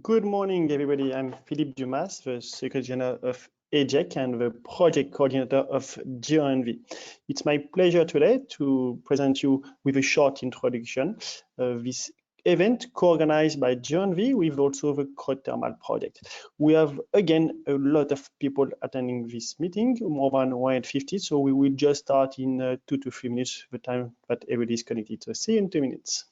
Good morning, everybody. I'm Philippe Dumas, the Secretary General of EJEC and the Project Coordinator of GEOENVI. It's my pleasure today to present you with a short introduction of this event co-organized by GEOENVI with also the CROWDTHERMAL project. We have, again, a lot of people attending this meeting, more than 150, so we will just start in 2 to 3 minutes, the time that everybody is connected. So see you in 2 minutes.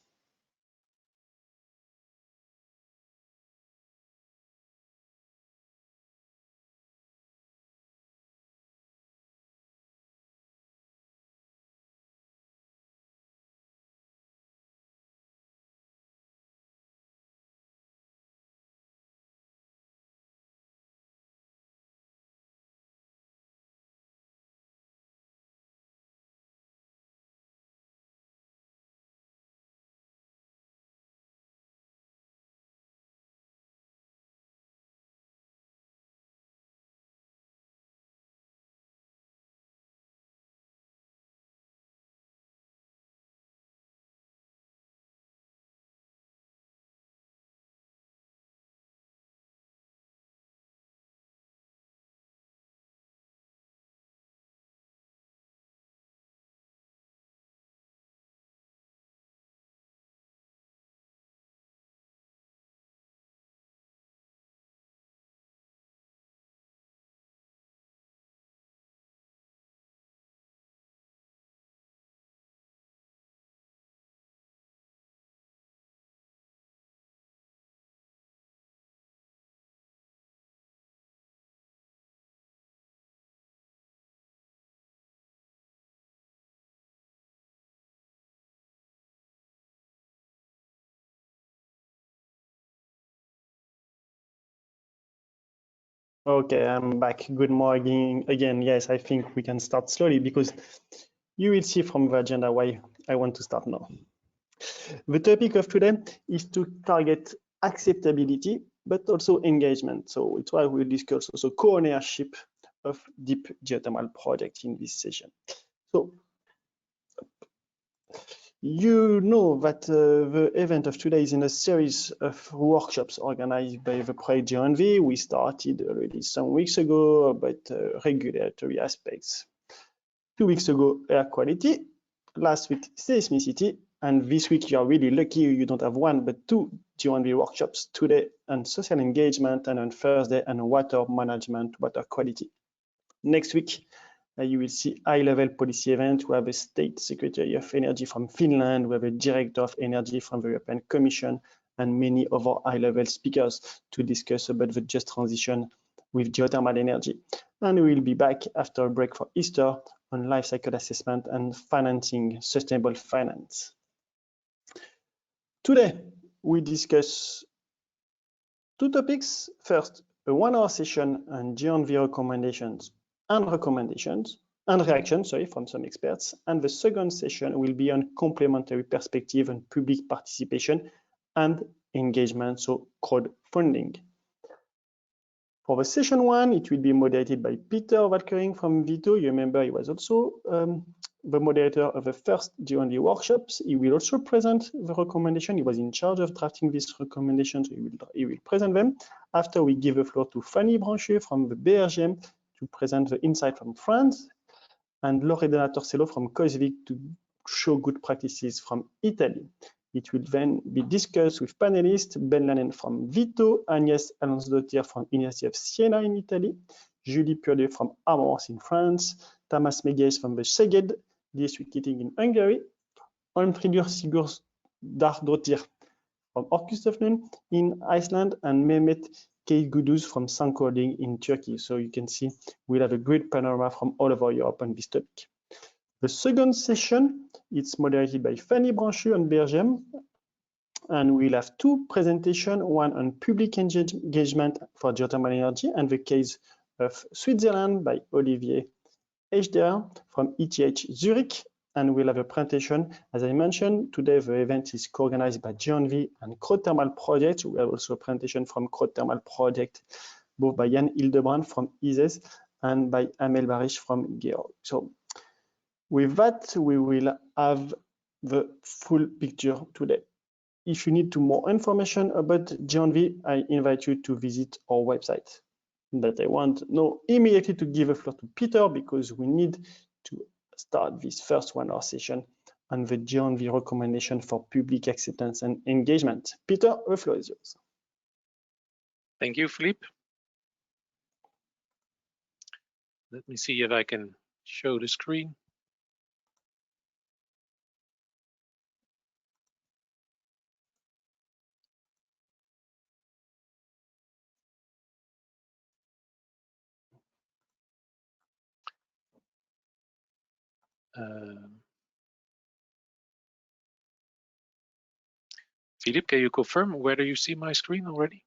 Okay, I'm back. Good morning again. Yes, I think we can start slowly because you will see from the agenda why I want to start now. The topic of today is to target acceptability, but also engagement. So it's why we'll discuss also co-ownership of deep geothermal project in this session. So you know that the event of today is in a series of workshops organized by the project GEOENVI. We started already some weeks ago about regulatory aspects. 2 weeks ago, air quality. Last week, seismicity. And this week, you are really lucky you don't have one, but 2 GEOENVI workshops today on social engagement and on Thursday on water management, water quality. Next week, you will see high-level policy event. We have a State Secretary of Energy from Finland, we have a Director of Energy from the European Commission, and many other high-level speakers to discuss about the just transition with geothermal energy. And we will be back after a break for Easter on life cycle assessment and financing sustainable finance. Today, we discuss 2 topics. First, a 1-hour session on GEOENVI recommendations and reactions, from some experts. And the second session will be on complementary perspective on public participation and engagement, so crowdfunding. For the session 1, it will be moderated by Peter Valkering from Vito. You remember he was also the moderator of the first GEOENVI workshops. He will also present the recommendation. He was in charge of drafting these recommendations. He will present them. After, we give the floor to Fanny Brancheux from the BRGM to present the insight from France, and Loredana Torcello from COSVIC to show good practices from Italy. It will then be discussed with panelists Ben Lannen from Vito, Agnès Alonsdottir from University of Siena in Italy, Julie Purdet from Amors in France, Tamas Meges from the Szeged District Heating in Hungary, Arnfríður Sigurðardóttir from Orkustofnun in Iceland, and Mehmet Keyguduz from Sankolding in Turkey. So you can see we'll have a great panorama from all over Europe on this topic. The second session, it's moderated by Fanny Brancheux on BRGM, and we'll have 2 presentations, one on public engagement for geothermal energy and the case of Switzerland by Olivier Ejder from ETH Zurich, and we'll have a presentation. As I mentioned, today the event is co-organized by GEOENVI and CROWDTHERMAL project. We have also a presentation from CROWDTHERMAL project, both by Jan Hildebrand from ISES and by Amel Barish from GEO. So with that, we will have the full picture today. if you need more information about GEOENVI, I invite you to visit our website. But I want now immediately to give the floor to Peter because we need to start this first 1 hour session on the GEOENVI recommendation for public acceptance and engagement. Peter, the floor is yours. Thank you, Philippe. Let me see if I can show the screen. Philippe, can you confirm whether you see my screen already?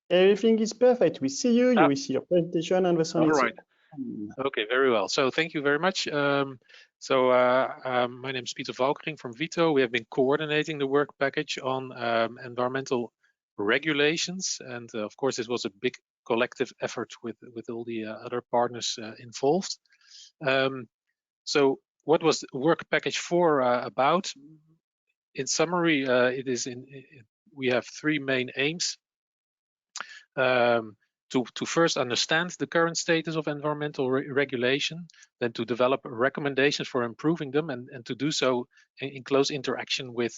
Everything is perfect. We see you, you will see your presentation and the sound is right. Okay, very well. So thank you very much. My name is Peter Valkering from Vito. We have been coordinating the work package on environmental regulations. And of course, this was a big collective effort with all the other partners involved. So what was work package 4 about? In summary, we have 3 main aims. To first understand the current status of environmental regulation, then to develop recommendations for improving them, and to do so in close interaction with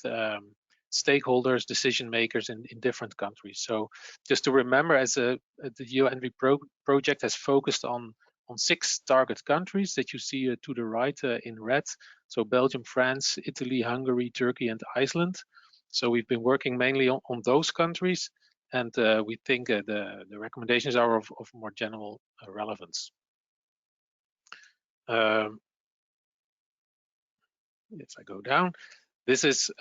stakeholders, decision makers in different countries. So just to remember, as the GEOENVI project has focused on 6 target countries that you see to the right in red. So Belgium, France, Italy, Hungary, Turkey, and Iceland. So we've been working mainly on those countries. And we think the recommendations are of more general relevance. If I go down, this is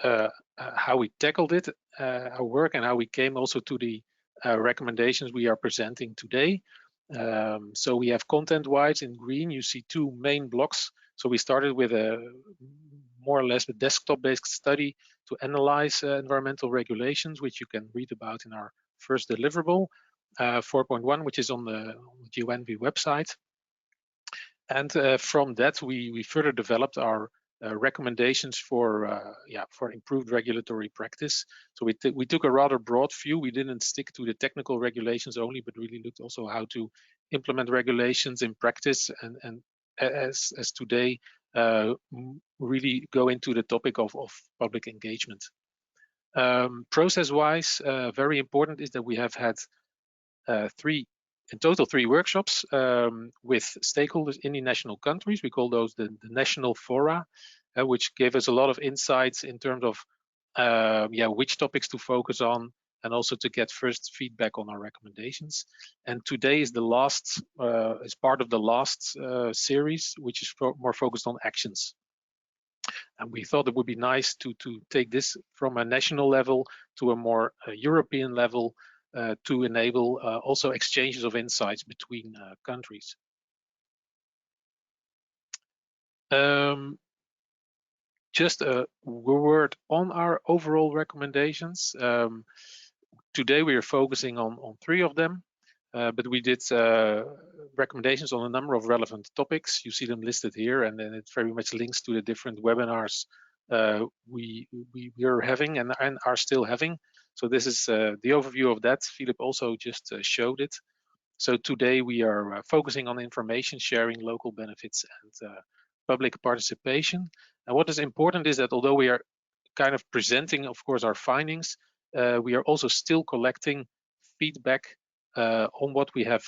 how we tackled it, our work, and how we came also to the recommendations we are presenting today. So we have content-wise in green, you see 2 main blocks. So we started with a more or less a desktop-based study to analyze environmental regulations, which you can read about in our first deliverable, 4.1, which is on the GEOENVI website. And from that, we further developed our recommendations for improved regulatory practice. So we took a rather broad view. We didn't stick to the technical regulations only, but really looked also how to implement regulations in practice, and as today really go into the topic of public engagement. Process-wise, very important is that we have had in total 3 workshops with stakeholders in the national countries. We call those the national fora, which gave us a lot of insights in terms of which topics to focus on, and also to get first feedback on our recommendations. And today is the last, is part of the last series, which is more focused on actions. And we thought it would be nice to take this from a national level to a more European level to enable also exchanges of insights between countries. Just a word on our overall recommendations. Today we are focusing on 3 of them, but we did recommendations on a number of relevant topics. You see them listed here, and then it very much links to the different webinars we are having and are still having. So this is the overview of that. Philip also just showed it. So today we are focusing on information sharing, local benefits, and public participation. And what is important is that although we are kind of presenting, of course, our findings, we are also still collecting feedback on what we have,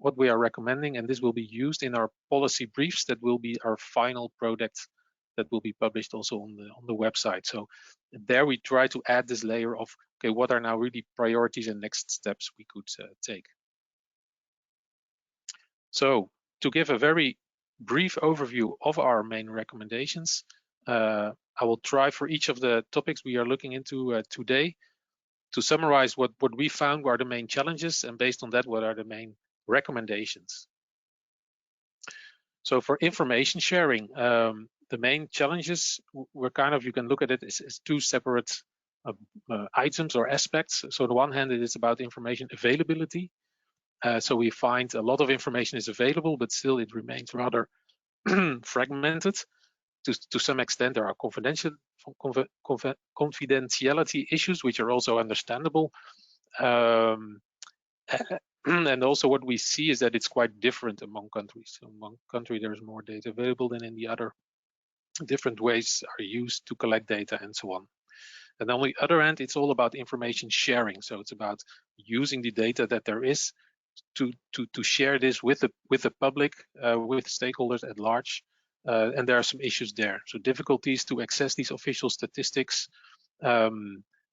what we are recommending, and this will be used in our policy briefs that will be our final product that will be published also on the website. So there we try to add this layer of, okay, what are now really priorities and next steps we could take. So to give a very brief overview of our main recommendations, I will try for each of the topics we are looking into today to summarize what we found were the main challenges, and based on that, what are the main recommendations. So for information sharing, the main challenges were kind of, you can look at it as 2 separate items or aspects. So on the one hand, it is about information availability. So we find a lot of information is available, but still it remains rather fragmented. to some extent there are confidentiality issues, which are also understandable. And also what we see is that it's quite different among countries. So among countries, there's more data available than in the other. Different ways are used to collect data and so on. And on the other hand, it's all about information sharing. So it's about using the data that there is to share this with the public, with stakeholders at large. And there are some issues there. So difficulties to access these official statistics.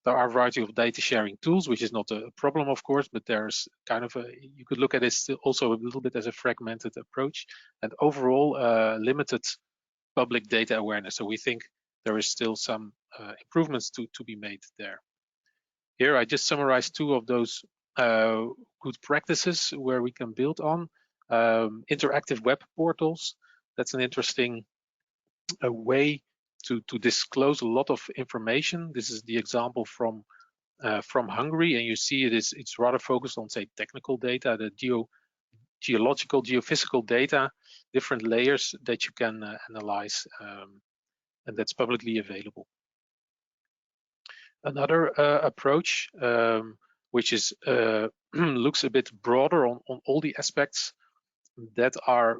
There are a variety of data sharing tools, which is not a problem, of course, but there's kind of you could look at it still also a little bit as a fragmented approach, and overall limited public data awareness. So we think there is still some improvements to be made there. Here I just summarized two of those good practices where we can build on. Interactive web portals, that's an interesting way to disclose a lot of information. This is the example from Hungary, and you see it's rather focused on, say, technical data, the geological, geophysical data, different layers that you can analyze, and that's publicly available. Another approach, which is looks a bit broader on all the aspects that are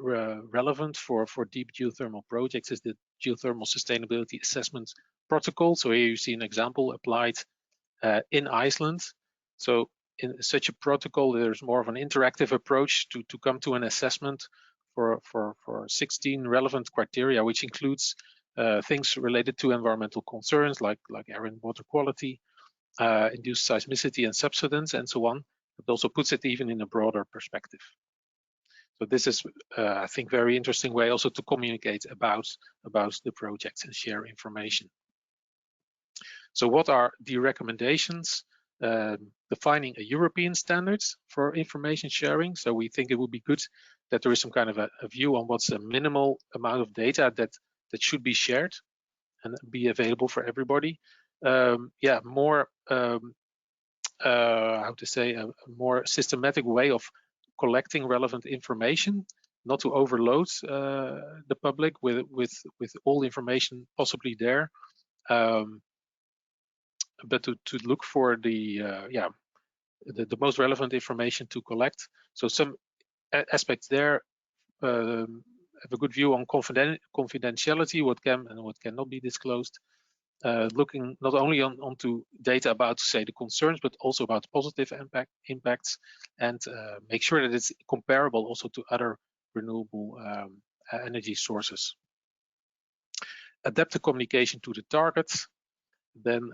relevant for deep geothermal projects, is the Geothermal Sustainability Assessment Protocol. So here you see an example applied in Iceland. So in such a protocol, there's more of an interactive approach to come to an assessment for 16 relevant criteria, which includes things related to environmental concerns like air and water quality, induced seismicity and subsidence, and so on. It also puts it even in a broader perspective. So this is, I think, very interesting way also to communicate about the projects and share information. So what are the recommendations? Defining a European standards for information sharing. So we think it would be good that there is some kind of a view on what's a minimal amount of data that should be shared and be available for everybody. Yeah, more how to say, a more systematic way of collecting relevant information, not to overload the public with all the information possibly there, but to look for the most relevant information to collect. So some aspects there have a good view on confidentiality, what can and what cannot be disclosed. Looking not only onto data about, say, the concerns, but also about positive impacts, and make sure that it's comparable also to other renewable energy sources. Adapt the communication to the targets, then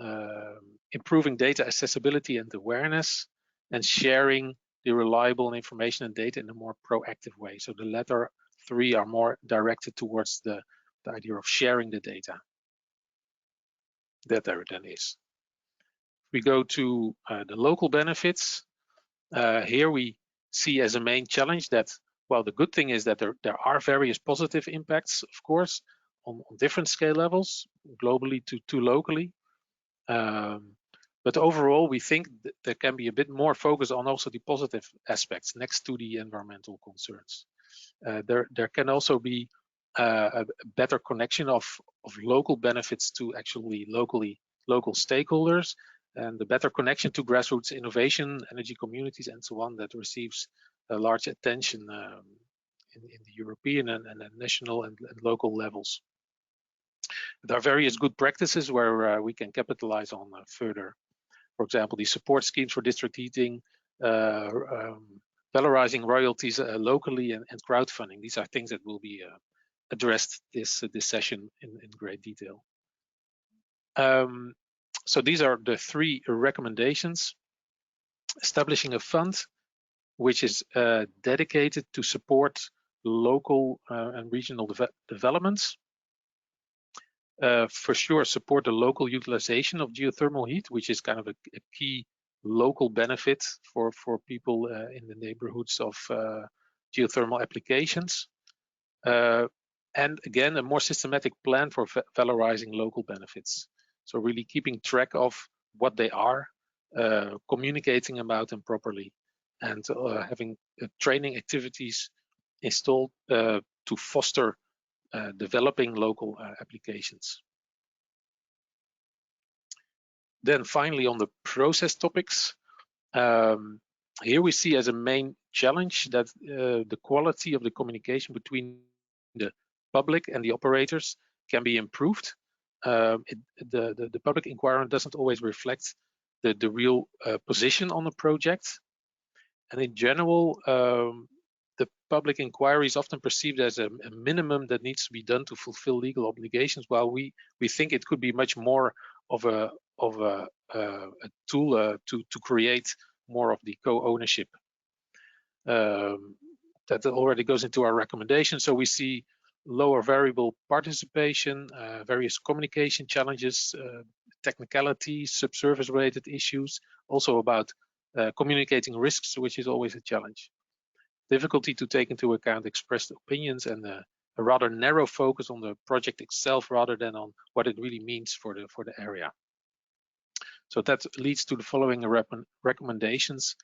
improving data accessibility and awareness, and sharing the reliable information and data in a more proactive way. So the latter three are more directed towards the idea of sharing the data that there then is. We go to the local benefits. Here we see as a main challenge that, well, the good thing is that there are various positive impacts, of course, on different scale levels, globally to locally. But overall, we think that there can be a bit more focus on also the positive aspects next to the environmental concerns. There can also be a better connection of local benefits to actually local stakeholders, and the better connection to grassroots innovation, energy communities, and so on, that receives a large attention in the European and national and local levels. There are various good practices where we can capitalize on further. For example, the support schemes for district heating, valorizing royalties locally, and crowdfunding. These are things that will be addressed this session in great detail. So these are the three recommendations. Establishing a fund which is dedicated to support local and regional developments. For sure, support the local utilization of geothermal heat, which is kind of a key local benefit for people in the neighborhoods of geothermal applications. And again, a more systematic plan for valorizing local benefits. So really keeping track of what they are, communicating about them properly, and having training activities installed to foster developing local applications. Then finally, on the process topics, here we see as a main challenge that the quality of the communication between the public and the operators can be improved. The public inquiry doesn't always reflect the real position on the project. And in general, the public inquiry is often perceived as a minimum that needs to be done to fulfill legal obligations, while we think it could be much more of a tool to create more of the co-ownership. That already goes into our recommendation. So we see lower variable participation, various communication challenges, technicality, subsurface related issues, also about communicating risks, which is always a challenge. Difficulty to take into account expressed opinions, and a rather narrow focus on the project itself rather than on what it really means for the area. So that leads to the following recommendations: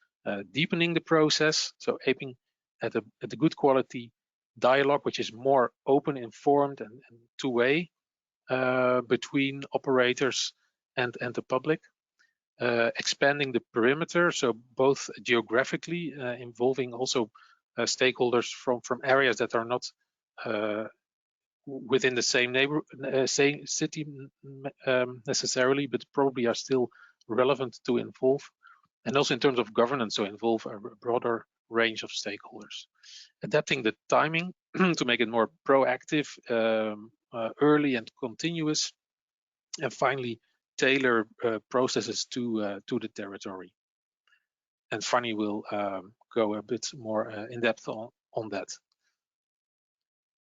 deepening the process, so aiming at a good quality dialogue, which is more open, informed, and two-way between operators and the public. Expanding the perimeter, so both geographically, involving also stakeholders from areas that are not within the same same city necessarily, but probably are still relevant to involve. And also in terms of governance, so involve a broader range of stakeholders. Adapting the timing to make it more proactive, early and continuous. And finally, tailor processes to the territory. And Fanny will go a bit more in depth on that.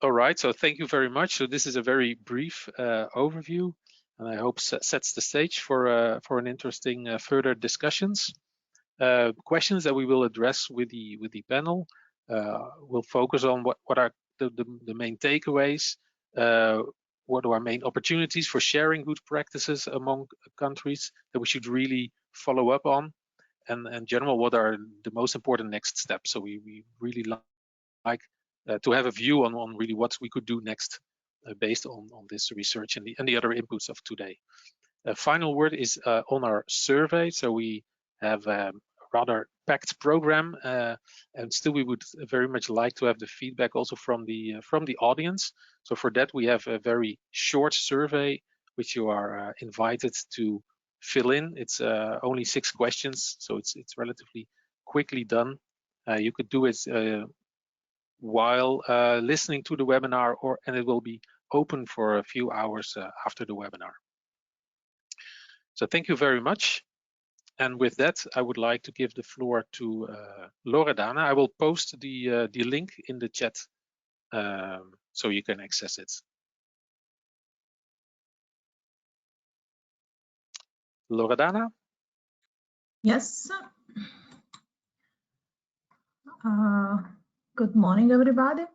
All right, so thank you very much. So this is a very brief overview, and I hope sets the stage for an interesting further discussions. Questions that we will address with the panel will focus on what are the main takeaways, what are our main opportunities for sharing good practices among countries that we should really follow up on, and in general, what are the most important next steps. So we really like to have a view on really what we could do next based on this research and the other inputs of today. A final word is on our survey. So we have a rather packed program, and still we would very much like to have the feedback also from the audience. So for that, we have a very short survey which you are invited to fill in. It's only 6 questions, so it's relatively quickly done. You could do it while listening to the webinar, and it will be open for a few hours after the webinar. So thank you very much. And with that, I would like to give the floor to Loredana. I will post the link in the chat so you can access it. Loredana? Yes. Good morning, everybody.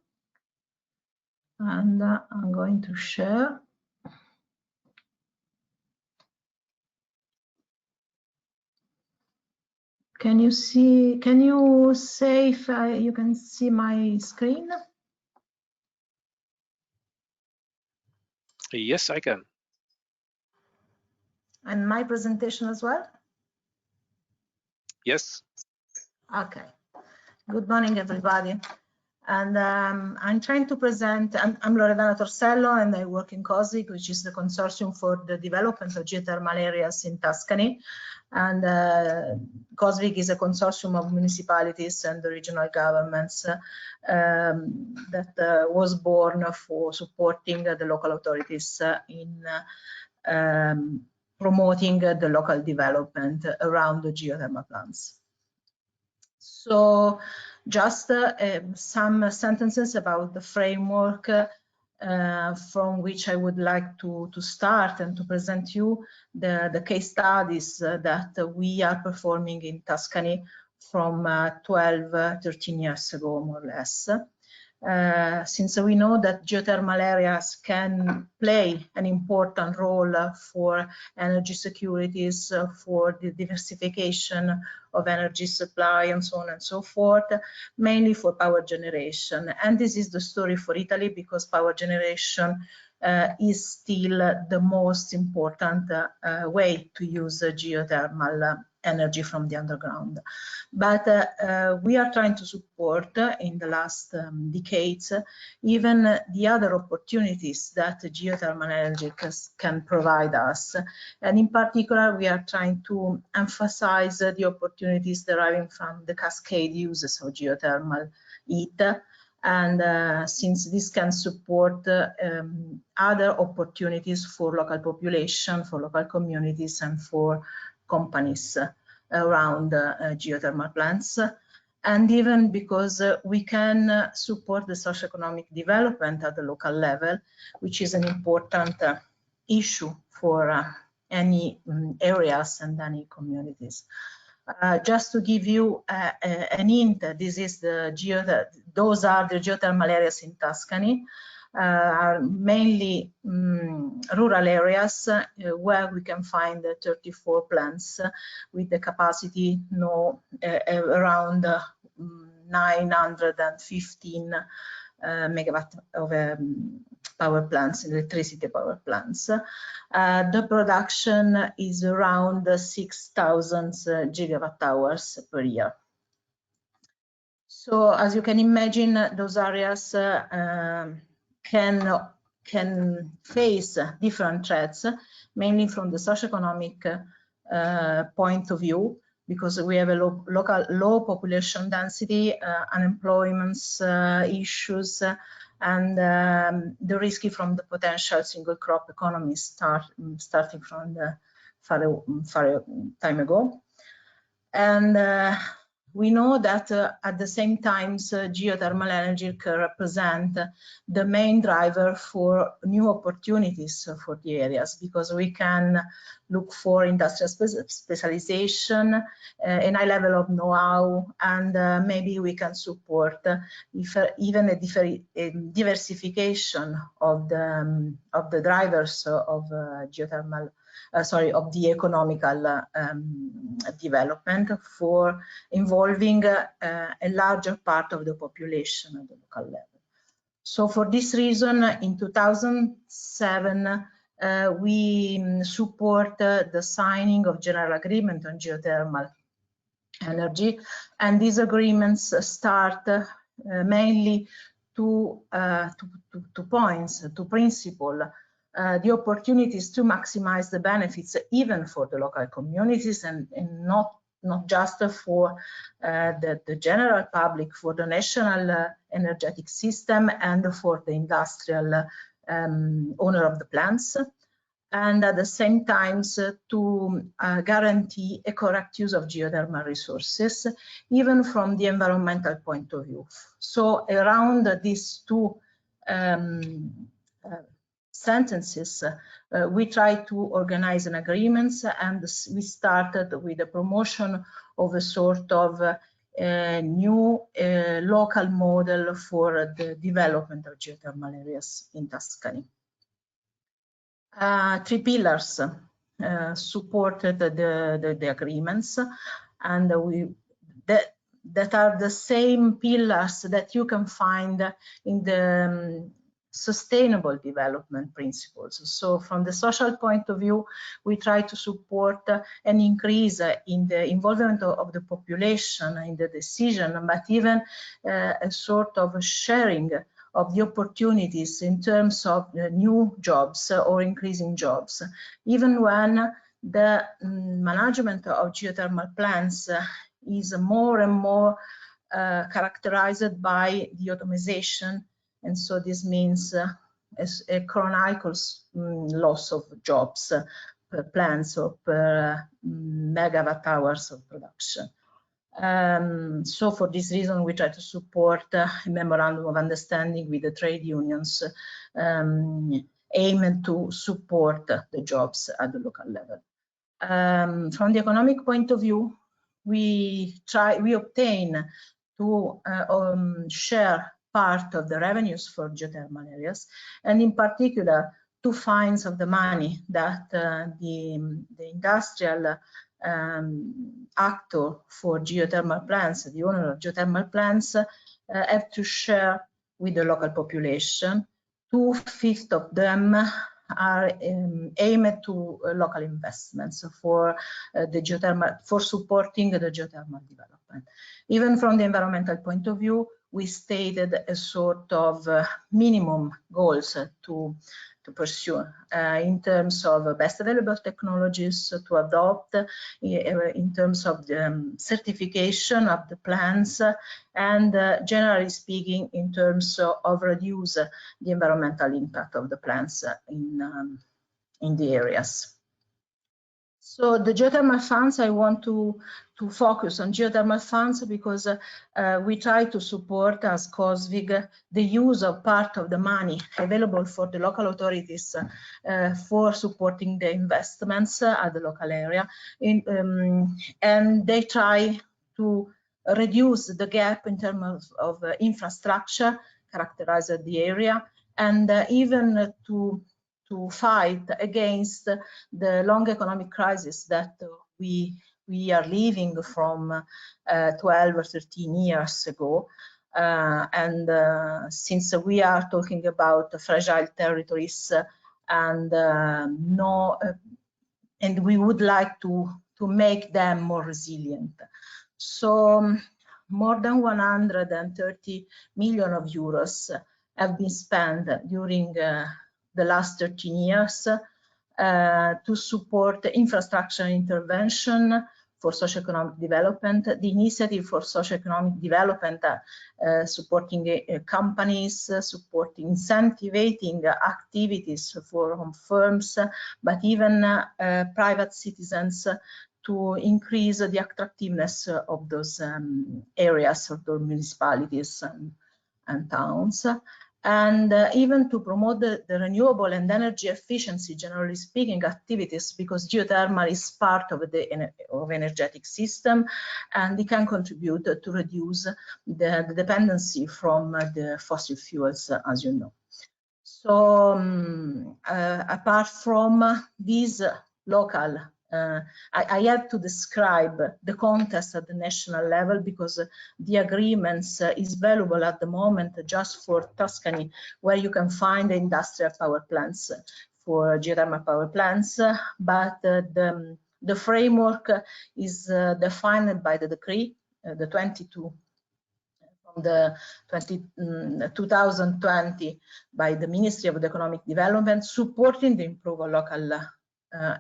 And I'm going to share. Can you say if you can see my screen? Yes, I can. And my presentation as well? Yes. Okay. Good morning, everybody. And I'm trying to present, I'm Loredana Torsello, and I work in COSVIG, which is the consortium for the development of geothermal areas in Tuscany. And COSVIG is a consortium of municipalities and regional governments that was born for supporting the local authorities in promoting the local development around the geothermal plants. So just some sentences about the framework from which I would like to start and to present you the case studies that we are performing in Tuscany from 13 years ago, more or less. since we know that geothermal areas can play an important role for energy securities, for the diversification of energy supply and so on and so forth, mainly for power generation. And this is the story for Italy, because power generation is still the most important way to use geothermal energy from the underground. But we are trying to support in the last decades even the other opportunities that geothermal energy can provide us. And in particular, we are trying to emphasize the opportunities deriving from the cascade uses of geothermal heat. And since this can support other opportunities for local population, for local communities, and for companies around geothermal plants, and even because we can support the socioeconomic development at the local level, which is an important issue for any areas and any communities. Just to give you an hint, this is those are the geothermal areas in Tuscany. Are mainly rural areas where we can find 34 plants with the capacity around 915 megawatt of power plants, electricity power plants. The production is around 6,000 gigawatt hours per year. So as you can imagine, those areas can face different threats, mainly from the socioeconomic point of view, because we have a low population density, unemployment issues, and the risky from the potential single crop economy starting from the far time ago. And we know that at the same time, geothermal energy can represent the main driver for new opportunities for the areas, because we can look for industrial specialization, a high level of know-how, and maybe we can support even a diversification of the drivers of geothermal. Of the economical development, for involving a larger part of the population at the local level. So for this reason, in 2007, we support the signing of general agreement on geothermal energy, and these agreements start mainly two points, two principles. The opportunities to maximize the benefits even for the local communities, and not just for the general public, for the national energetic system and for the industrial owner of the plants, and at the same time to guarantee a correct use of geothermal resources, even from the environmental point of view. So around these two sentences, we try to organize an agreement, and we started with the promotion of a sort of new local model for the development of geothermal areas in Tuscany. Three pillars supported the agreements, and that are the same pillars that you can find in the sustainable development principles. So from the social point of view, we try to support an increase in the involvement of the population in the decision, but even a sort of sharing of the opportunities in terms of new jobs or increasing jobs, even when the management of geothermal plants is more and more characterized by the automation. And so this means a chronic loss of jobs per plants or per megawatt hours of production. So for this reason, we try to support a memorandum of understanding with the trade unions aimed to support the jobs at the local level. From the economic point of view, we obtain to share part of the revenues for geothermal areas, and in particular, two fines of the money that the industrial actor for geothermal plants, the owner of geothermal plants, have to share with the local population. 2/5 of them are aimed to local investments for the geothermal, for supporting the geothermal development. Even from the environmental point of view, we stated a sort of minimum goals to pursue in terms of best available technologies to adopt, in terms of the certification of the plants, and generally speaking, in terms of reduce the environmental impact of the plants in the areas. So the geothermal funds, I want to focus on geothermal funds because we try to support as COSVIG the use of part of the money available for the local authorities for supporting the investments at the local area. And they try to reduce the gap in terms of infrastructure characterized the area, and even to fight against the long economic crisis that we are living from 12 or 13 years ago. Since we are talking about fragile territories and and we would like to make them more resilient. So more than 130 million of euros have been spent during the last 13 years to support infrastructure intervention for socioeconomic development, the initiative for socioeconomic development, supporting companies, supporting incentivating activities for home firms, but even private citizens to increase the attractiveness of those areas, of those municipalities and towns. And even to promote the renewable and energy efficiency, generally speaking, activities, because geothermal is part of the energetic system, and it can contribute to reduce the dependency from the fossil fuels, as you know. So apart from these local, I have to describe the context at the national level because the agreements is valuable at the moment just for Tuscany, where you can find the industrial power plants for geothermal power plants, but the framework is defined by the decree, the 22 from the 2020 by the Ministry of Economic Development, supporting the improvement of local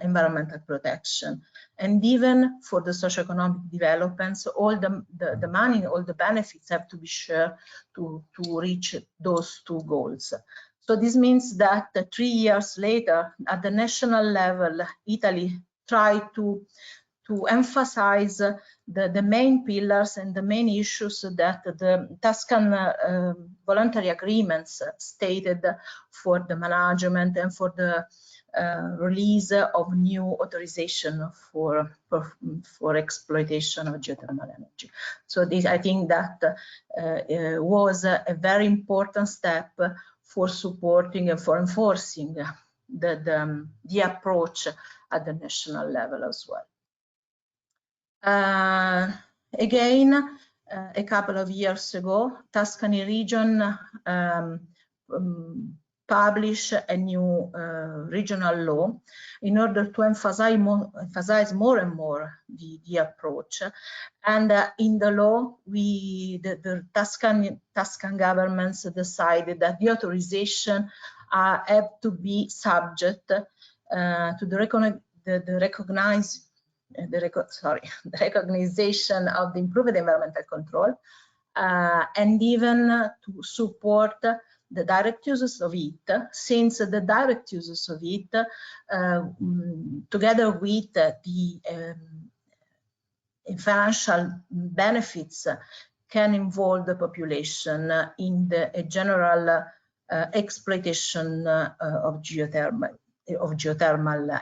environmental protection. And even for the socioeconomic developments, all the money, all the benefits have to be shared to reach those two goals. So this means that 3 years later, at the national level, Italy tried to emphasize the main pillars and the main issues that the Tuscan voluntary agreements stated for the management and for the release of new authorization for exploitation of geothermal energy. So this, I think that was a very important step for supporting and for enforcing the approach at the national level as well. Again, a couple of years ago, Tuscany region published a new regional law in order to emphasize more and more the approach. And in the law, the Tuscan governments decided that the authorization have to be subject to the recognition of the improved environmental control, and even to support the direct uses of it, since the direct uses of it, together with the financial benefits, can involve the population in the general exploitation of geothermal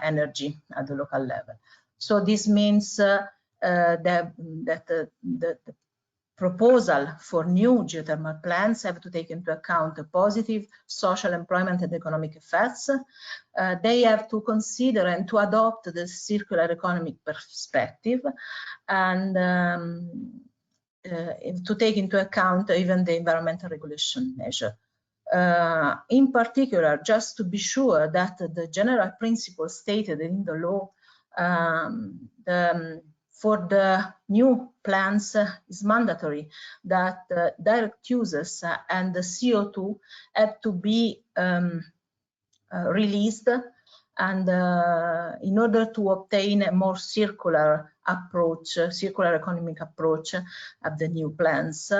energy at the local level. So this means that the proposal for new geothermal plants have to take into account the positive social, employment and economic effects. They have to consider and to adopt the circular economic perspective, and to take into account even the environmental regulation measure. In particular, just to be sure that the general principle stated in the law for the new plants is mandatory that direct uses and the CO2 have to be released, and in order to obtain a more circular approach, circular economic approach of the new plants,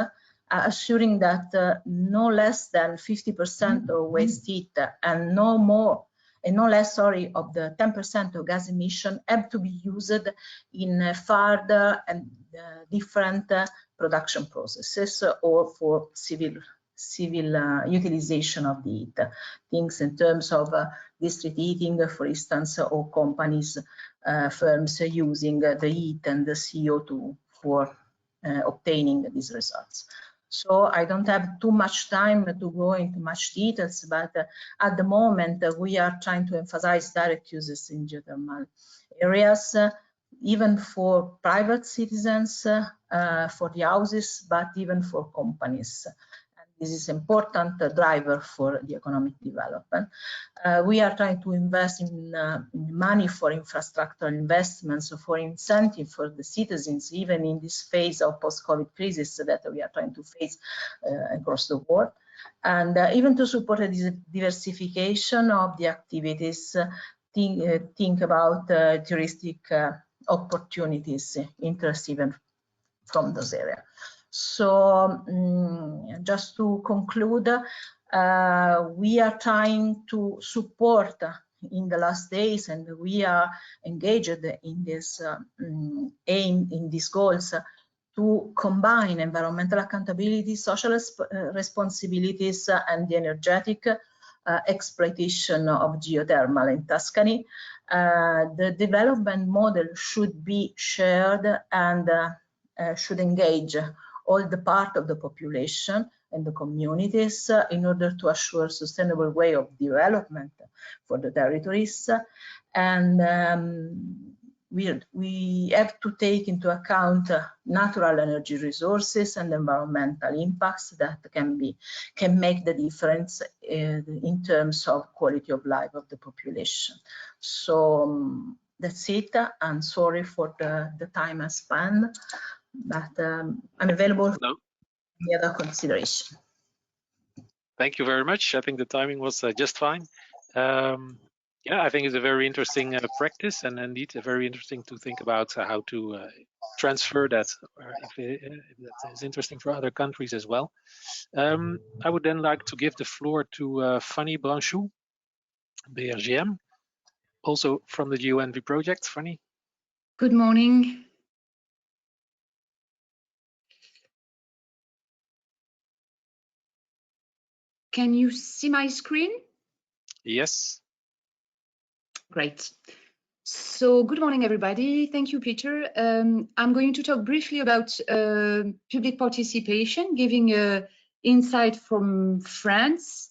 assuring that no less than 50% of waste heat and no less, sorry, of the 10% of gas emission have to be used in further and different production processes or for civil utilization of the heat. Things in terms of district heating, for instance, or companies, firms using the heat and the CO2 for obtaining these results. So I don't have too much time to go into much details, but at the moment we are trying to emphasize direct uses in geothermal areas, even for private citizens, for the houses, but even for companies. This is an important driver for the economic development. We are trying to invest in money for infrastructural investments, for incentive for the citizens, even in this phase of post-COVID crisis that we are trying to face across the world, and even to support a diversification of the activities. Think about touristic opportunities, interest even from those areas. So just to conclude, we are trying to support in the last days, and we are engaged in this aim, in these goals, to combine environmental accountability, social responsibilities, and the energetic exploitation of geothermal in Tuscany. The development model should be shared and should engage all the part of the population and the communities in order to assure a sustainable way of development for the territories. And we have to take into account natural energy resources and environmental impacts that can make the difference in terms of quality of life of the population. So that's it. I'm sorry for the time I spent, but I'm available for any other consideration. Thank you very much. I think the timing was just fine. Yeah, I think it's a very interesting practice, and indeed very interesting to think about how to transfer that, or if that is interesting for other countries as well. I would then like to give the floor to Fanny Branchou, BRGM, also from the GEOENVI project. Fanny. Good morning. Can you see my screen? Yes. Great. So good morning, everybody. Thank you, Peter. I'm going to talk briefly about public participation, giving an insight from France.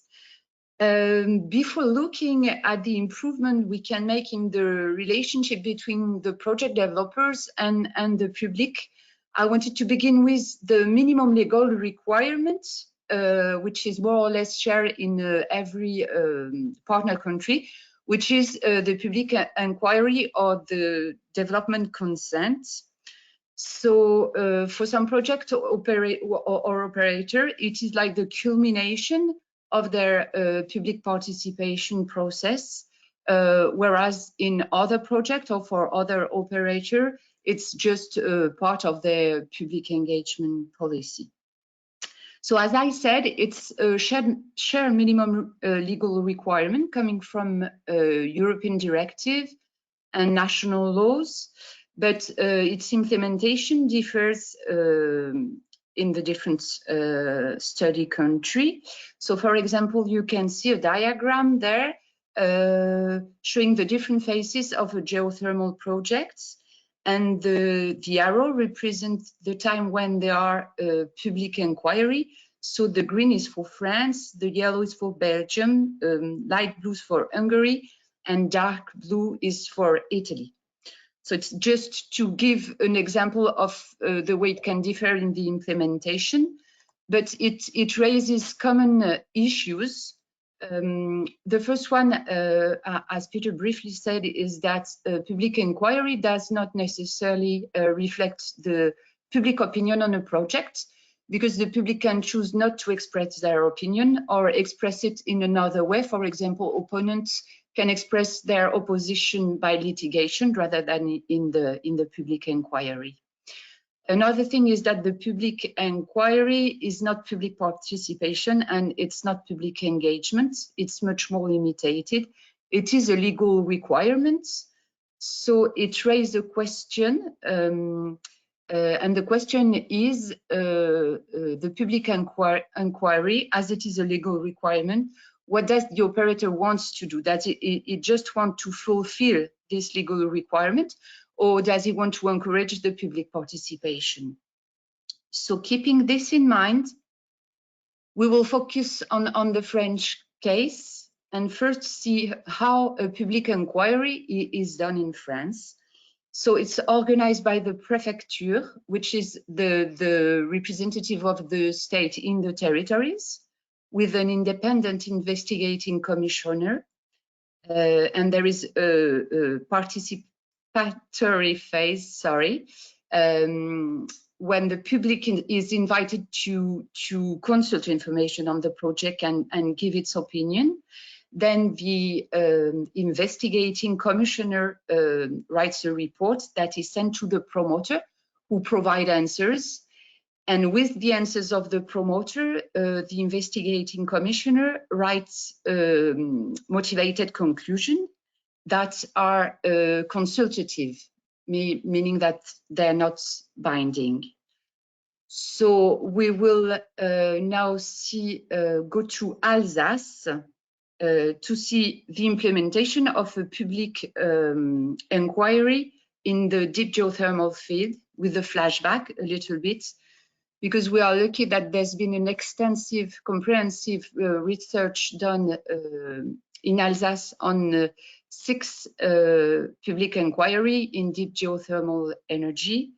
Before looking at the improvement we can make in the relationship between the project developers and the public, I wanted to begin with the minimum legal requirements, which is more or less shared in every partner country, which is the public inquiry or the development consent. So for some project or operator, it is like the culmination of their public participation process, whereas in other projects or for other operator, it's just part of their public engagement policy. So as I said, it's a shared minimum legal requirement coming from European directive and national laws, but its implementation differs in the different study country. So for example, you can see a diagram there showing the different phases of a geothermal project. and the arrow represents the time when there are public inquiry. So the green is for France, the yellow is for Belgium, light blue is for Hungary, and dark blue is for Italy. So it's just to give an example of the way it can differ in the implementation, but it raises common issues. The first one, as Peter briefly said, is that public inquiry does not necessarily reflect the public opinion on a project, because the public can choose not to express their opinion or express it in another way. For example, opponents can express their opposition by litigation rather than in the public inquiry. Another thing is that the public inquiry is not public participation and it's not public engagement. It's much more limited. It is a legal requirement. So it raised a question, and the question is the public inquiry, as it is a legal requirement, what does the operator wants to do? Does it just want to fulfill this legal requirement, or does he want to encourage the public participation? So keeping this in mind, we will focus on the French case and first see how a public inquiry is done in France. So it's organized by the prefecture, which is the representative of the state in the territories, with an independent investigating commissioner. And there is a participatory phase, when the public is invited to consult information on the project and give its opinion. Then the investigating commissioner writes a report that is sent to the promoter, who provide answers. And with the answers of the promoter, the investigating commissioner writes motivated conclusion that are consultative, meaning that they're not binding. So we will now go to Alsace to see the implementation of a public inquiry in the deep geothermal field, with a flashback a little bit, because we are lucky that there's been an extensive, comprehensive research done in Alsace on 6 public inquiry in deep geothermal energy.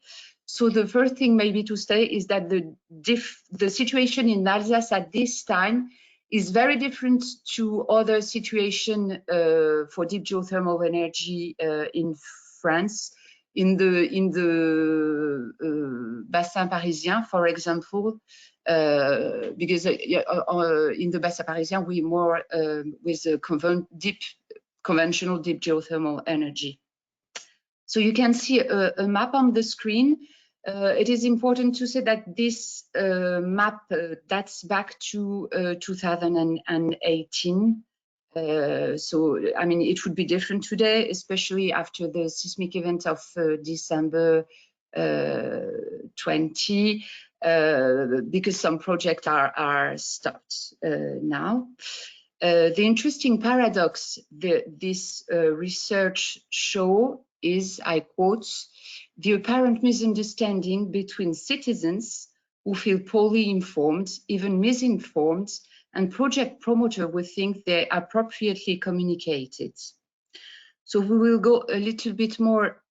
So the first thing maybe to say is that the situation in Alsace at this time is very different to other situation for deep geothermal energy in France. In the bassin parisien, for example, because in the bassin parisien we more with conventional deep geothermal energy. So you can see a map on the screen. It is important to say that this map dates back to 2018. So, I mean, it would be different today, especially after the seismic event of December 20, because some projects are stopped now. The interesting paradox this research show is, I quote, the apparent misunderstanding between citizens who feel poorly informed, even misinformed, and project promoter would think they appropriately communicated. So we will go a little bit more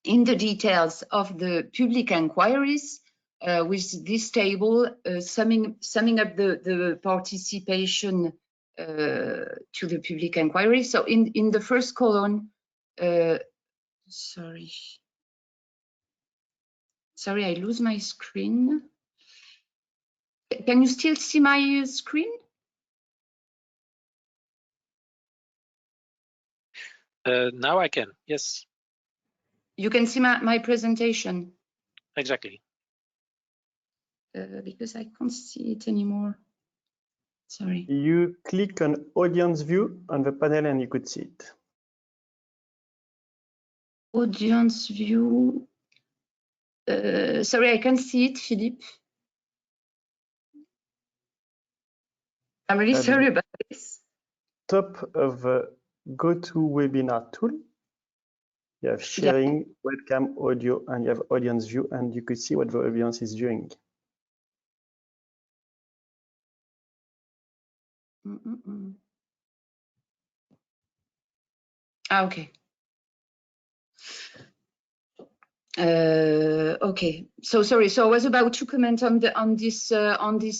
in the details of the public inquiries with this table summing up the participation to the public inquiry. So in the first column, sorry, I lose my screen. Can you still see my screen? Now I can, yes. You can see my presentation? Exactly. Because I can't see it anymore. Sorry. You click on audience view on the panel and you could see it. Audience view. Sorry, I can't see it, Philippe. I'm really sorry about this. Top of the GoToWebinar tool, You have sharing, webcam, audio, and you have audience view, and you could see what the audience is doing. Okay. Okay, so sorry. So I was about to comment on this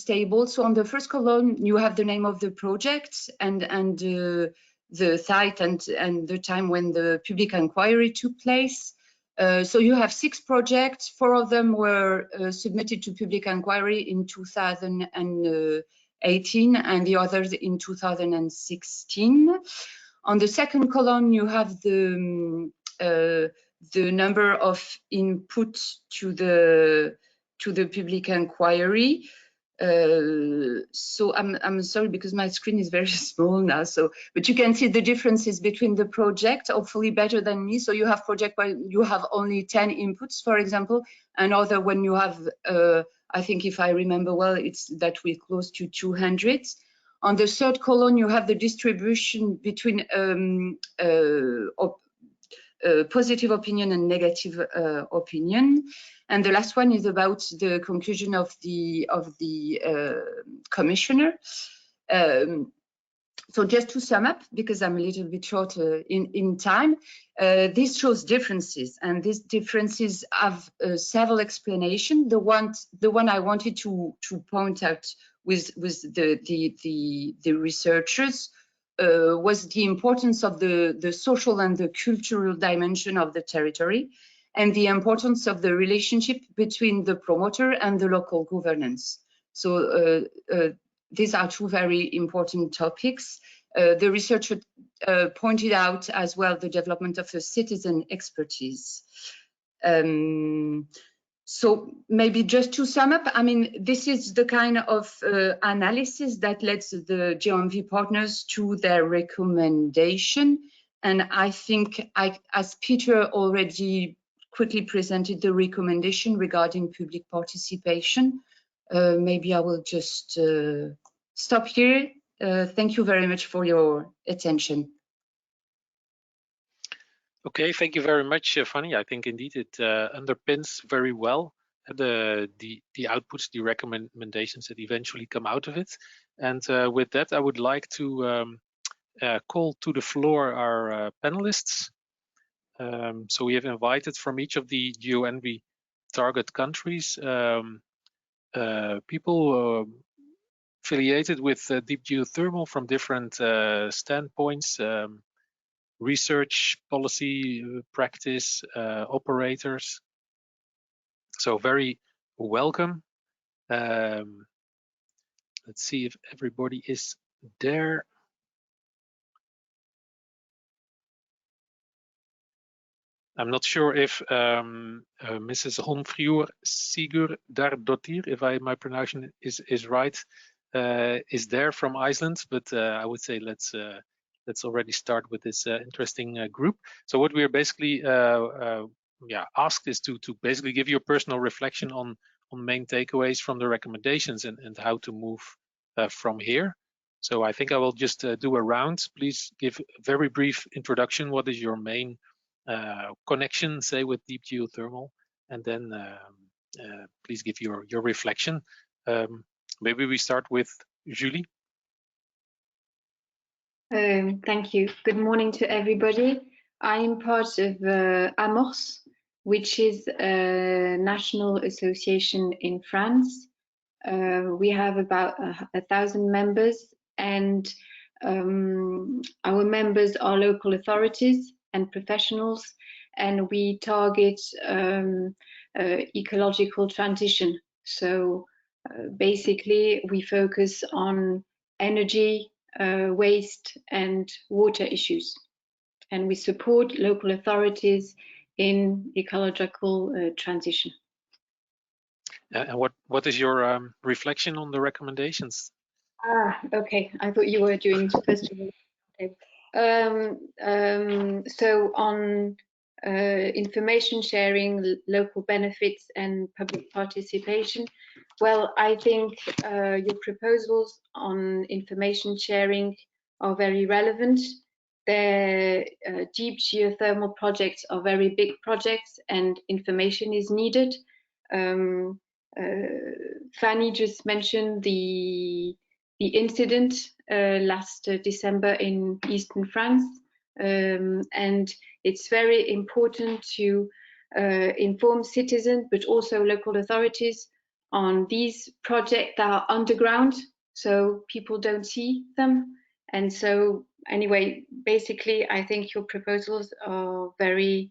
table. So on the first column, you have the name of the project and the site and the time when the public inquiry took place. So you have 6 projects. 4 of them were submitted to public inquiry in 2018, and the others in 2016. On the second column, you have the number of input to the public inquiry. So I'm sorry because my screen is very small now. So, but you can see the differences between the project, hopefully better than me. So you have project where you have only 10 inputs, for example, and other when you have, I think if I remember well, it's that we're close to 200. On the third column, you have the distribution between positive opinion and negative opinion, and the last one is about the conclusion of the commissioner. So just to sum up, because I'm a little bit short in time, this shows differences, and these differences have several explanations. The one I wanted to point out with the researchers was the importance of the social and the cultural dimension of the territory, and the importance of the relationship between the promoter and the local governance. So these are 2 very important topics. The researcher pointed out as well the development of a citizen expertise. So maybe just to sum up, I mean, this is the kind of analysis that led the GEOENVI partners to their recommendation. And I think, as Peter already quickly presented the recommendation regarding public participation, maybe I will just stop here. Thank you very much for your attention. Okay, thank you very much, Fanny. I think indeed it underpins very well the outputs, the recommendations that eventually come out of it. And with that, I would like to call to the floor our panelists. So we have invited from each of the GEOENVI target countries people affiliated with deep geothermal from different standpoints. Research, policy, practice, operators. So very welcome. Let's see if everybody is there. I'm not sure if Mrs. Honfriur Sigurdardottir, if my pronunciation is right, is there from Iceland, but I would say let's already start with this interesting group. So what we are basically asked is to basically give you a personal reflection on main takeaways from the recommendations and how to move from here. So I think I will just do a round. Please give a very brief introduction. What is your main connection, say, with deep geothermal? And then please give your reflection. Maybe we start with Julie. Thank you. Good morning to everybody. I am part of AMORS, which is a national association in France. We have about 1,000 members, and our members are local authorities and professionals, and we target ecological transition. So basically, we focus on energy, waste and water issues, and we support local authorities in ecological transition. And what is your reflection on the recommendations? Okay, I thought you were doing first of all. Okay. So on information sharing, local benefits and public participation, well, I think your proposals on information sharing are very relevant. their deep geothermal projects are very big projects and information is needed. Fanny just mentioned the incident last December in eastern France, and it's very important to inform citizens but also local authorities on these projects that are underground, so people don't see them. And so anyway, basically I think your proposals are very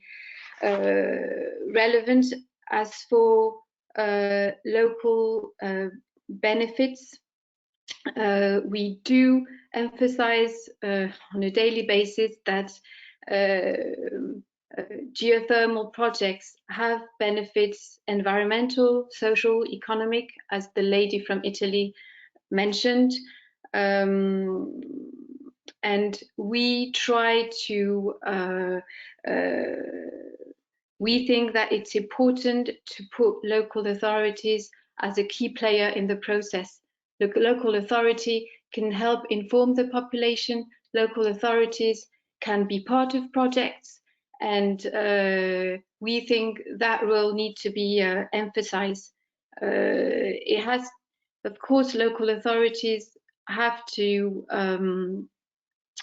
relevant. As for local benefits, we do emphasize on a daily basis that geothermal projects have benefits, environmental, social, economic, as the lady from Italy mentioned. And we try to, we think that it's important to put local authorities as a key player in the process. The local authority can help inform the population, local authorities can be part of projects, and we think that will need to be emphasized. It has, of course, local authorities have to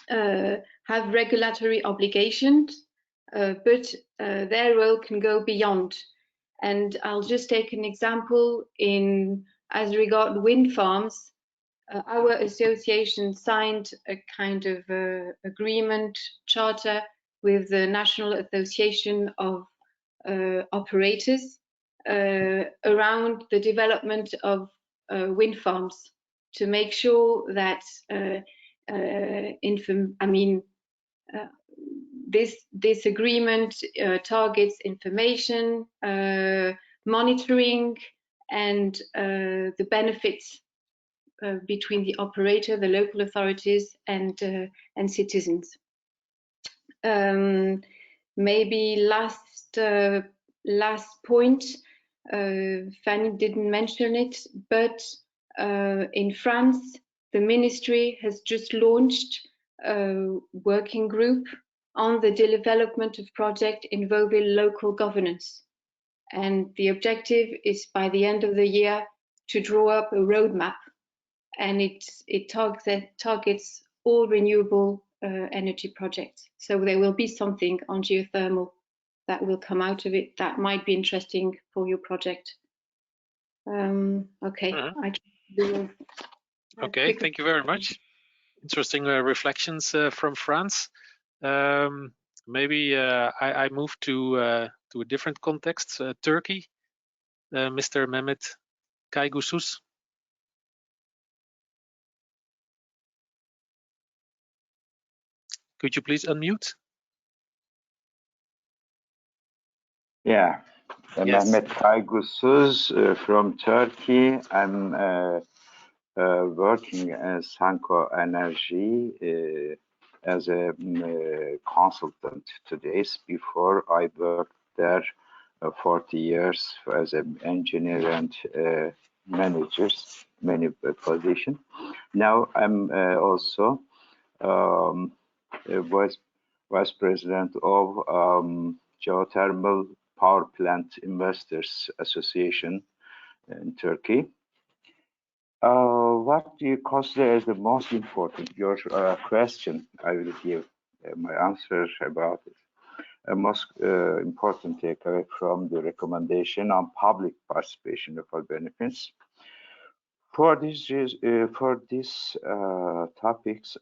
have regulatory obligations, but their role can go beyond. And I'll just take an example as regard wind farms. Our association signed a kind of agreement charter with the National Association of Operators around the development of wind farms to make sure that this agreement targets information, monitoring, and the benefits between the operator, the local authorities, and citizens. Maybe last point, Fanny didn't mention it, but in France, the ministry has just launched a working group on the development of projects involving local governance. And the objective is by the end of the year to draw up a roadmap, and it targets all renewable energy projects. So there will be something on geothermal that will come out of it that might be interesting for your project. Okay. Okay, thank you very much. Interesting reflections from France. Maybe I move to a different context, Turkey. Mr. Mehmet Kaygusuz. Could you please unmute? Yeah, Yes. Mehmet Kaygusuz from Turkey. I'm working at Sanko Energy as a consultant today. Before I worked there 40 years as an engineer and managers, many positions. Now I'm also vice president of Geothermal Power Plant Investors Association in Turkey. What do you consider as the most important? Your question, I will give my answer about it. Most important takeaway from the recommendation on public participation for benefits. For these topics,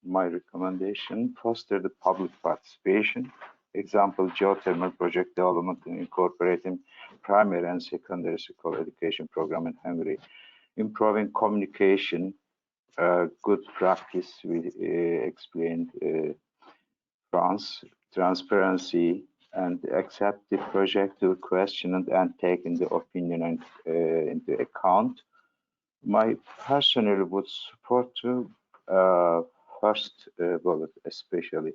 my recommendation: foster the public participation. Example, geothermal project development and incorporating primary and secondary school education program in Hungary. Improving communication, good practice, we explained France, transparency, and accept the project to question and taking the opinion and, into account. My personally would support to first bullet, especially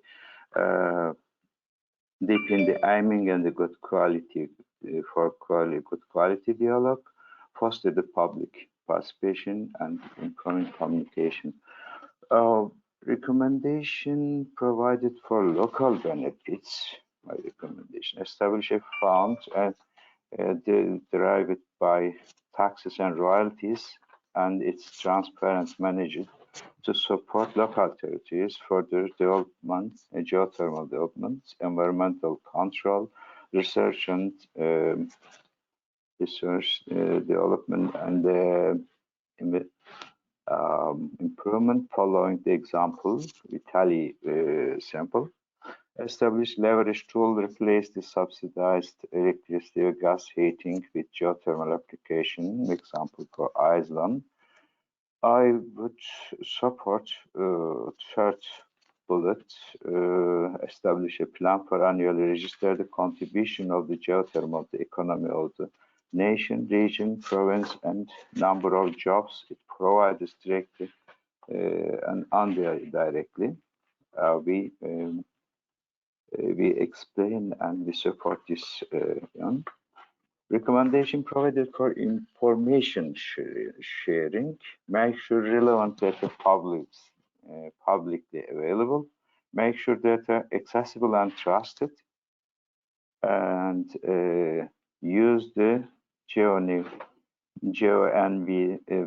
deep in the aiming and the good quality good quality dialogue, foster the public participation and improving communication. Recommendation provided for local benefits. My recommendation: establish a fund and derived by taxes and royalties, and it's transparent managed to support local territories for their development, geothermal development, environmental control, research and development, and improvement following the example, Italy sample. Establish leverage tool, replace the subsidized electricity or gas heating with geothermal application, example for Iceland. I would support third bullet, establish a plan for annually register the contribution of the geothermal to the economy of the nation, region, province, and number of jobs it provides directly and indirectly. We explain and we support this one. Recommendation provided for information sharing. Make sure relevant data publicly available. Make sure data accessible and trusted. And use the GEOENVI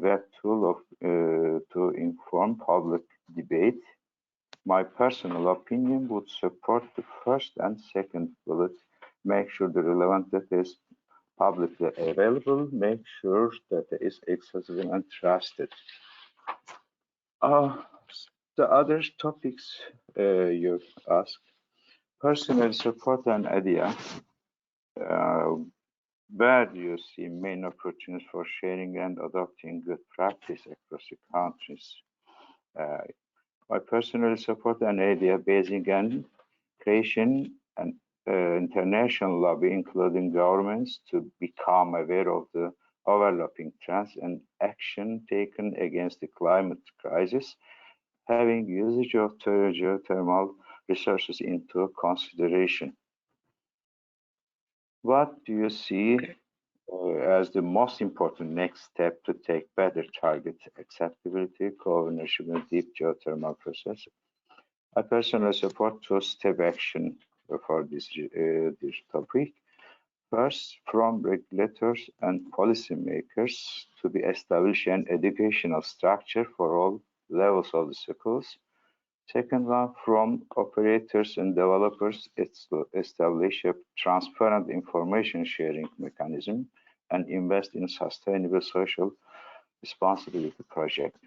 web tool to inform public debate. My personal opinion would support the first and second bullet. Make sure the relevant data is publicly available. Make sure data is accessible and trusted. The other topics you asked, personal support and idea. Where do you see main opportunities for sharing and adopting good practice across the countries? My personal support an idea basing on creation and international lobby, including governments, to become aware of the overlapping trends and action taken against the climate crisis, having usage of geothermal resources into consideration. What do you see as the most important next step to take better target acceptability, co-ownership, and deep geothermal process? I personally support two-step action for this topic. First, from regulators and policymakers to be established an educational structure for all levels of the cycles. Second one, from operators and developers, it's to establish a transparent information sharing mechanism and invest in sustainable social responsibility project.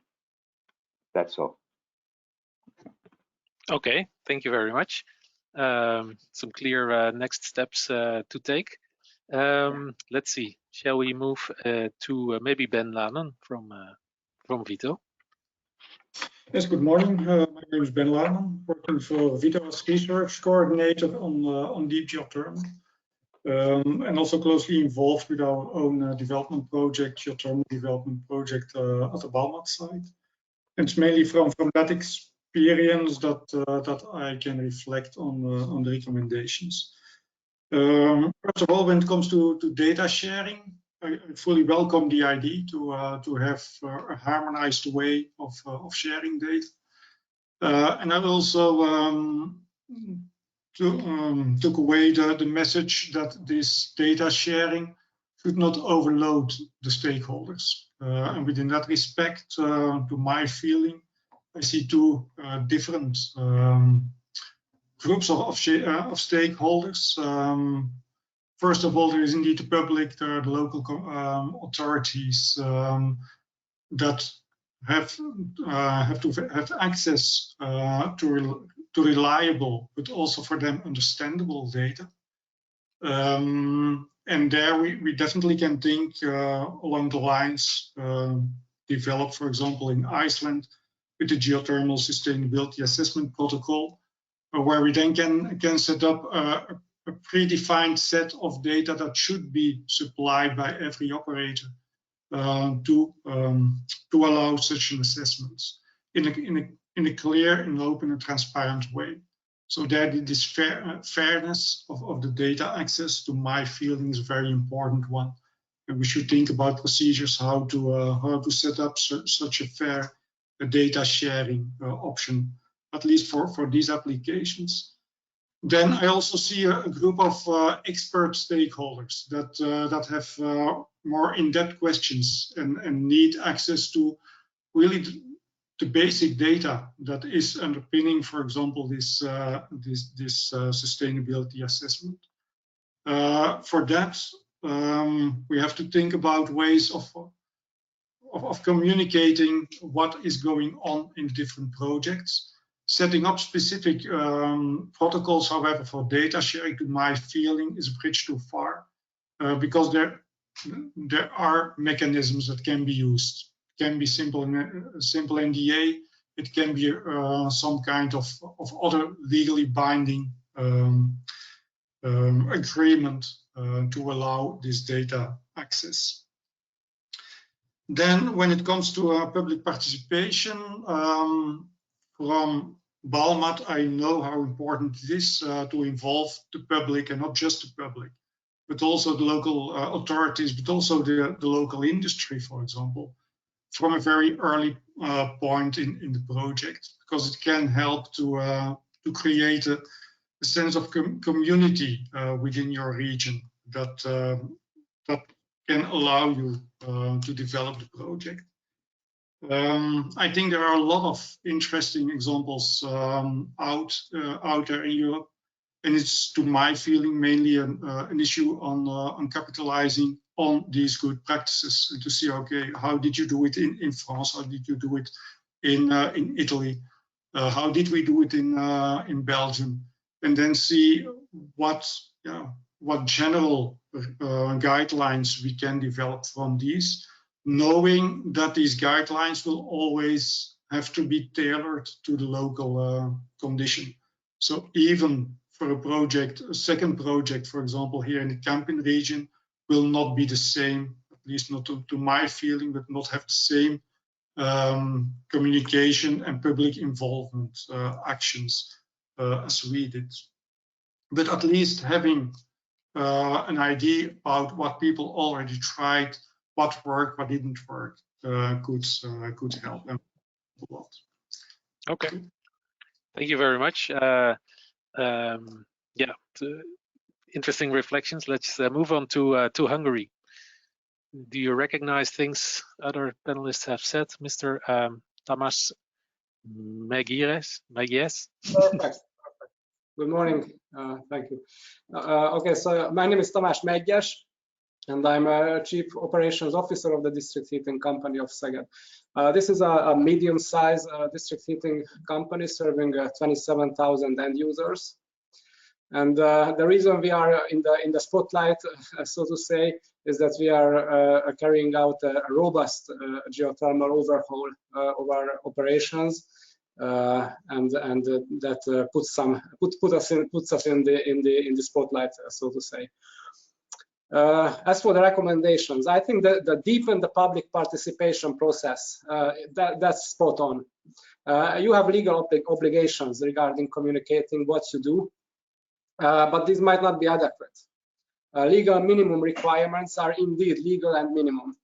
That's all. Okay, thank you very much. Some clear next steps to take. Let's see. Shall we move to maybe Ben Lanen from Vito? Yes, good morning. My name is Ben Lanen, working for Vito as research coordinator on deep geothermal, and also closely involved with our own development project, geothermal development project at the Balmat site. And it's mainly from that experience that I can reflect on the recommendations. First of all, when it comes to data sharing, I fully welcome the idea to have a harmonized way of sharing data, and I also took away the message that this data sharing should not overload the stakeholders. And within that respect, to my feeling, I see two different groups of stakeholders. First of all, there is indeed the public, the local authorities that have to have access to reliable, but also for them understandable data. And there we definitely can think along the lines developed, for example, in Iceland with the Geothermal Sustainability Assessment Protocol, where we then can set up a predefined set of data that should be supplied by every operator to allow such an assessment in a clear and open and transparent way. So that this fairness of the data access, to my feeling, is a very important one, and we should think about procedures how to set up such a fair data sharing option at least for these applications. Then I also see a group of expert stakeholders that have more in-depth questions and need access to really the basic data that is underpinning, for example, this sustainability assessment. For that, we have to think about ways of communicating what is going on in different projects. Setting up specific protocols, however, for data sharing, to my feeling, is a bridge too far, because there are mechanisms that can be used. It can be simple NDA. It can be some kind of other legally binding agreement to allow this data access. Then, when it comes to public participation, from Balmat, I know how important it is to involve the public, and not just the public, but also the local authorities, but also the local industry, for example, from a very early point in the project, because it can help to create a sense of community within your region that can allow you to develop the project. I think there are a lot of interesting examples out there in Europe, and it's, to my feeling, mainly an issue on capitalizing on these good practices, and to see, okay, how did you do it in France? How did you do it in Italy? How did we do it in Belgium? And then see what general guidelines we can develop from these, knowing that these guidelines will always have to be tailored to the local condition. So even for a project, a second project, for example, here in the Campin region, will not be the same, at least not to my feeling, but not have the same communication and public involvement actions as we did. But at least having an idea about what people already tried, what worked, what didn't work, could help them a lot. Okay, thank you very much. Yeah, interesting reflections. Let's move on to Hungary. Do you recognize things other panelists have said, Mr. Tamás Megyies? Perfect. Good morning. Thank you. Okay, so my name is Tamás Megyies, and I'm a Chief Operations Officer of the district heating company of Szeged. This is a medium-sized district heating company serving 27,000 end users. And the reason we are in the spotlight, so to say, is that we are carrying out a robust geothermal overhaul of our operations, and that puts us in the spotlight, so to say. As for the recommendations, I think that the deepen the public participation process, that's spot on. You have legal obligations regarding communicating what you do, but this might not be adequate. Legal minimum requirements are indeed legal and minimum.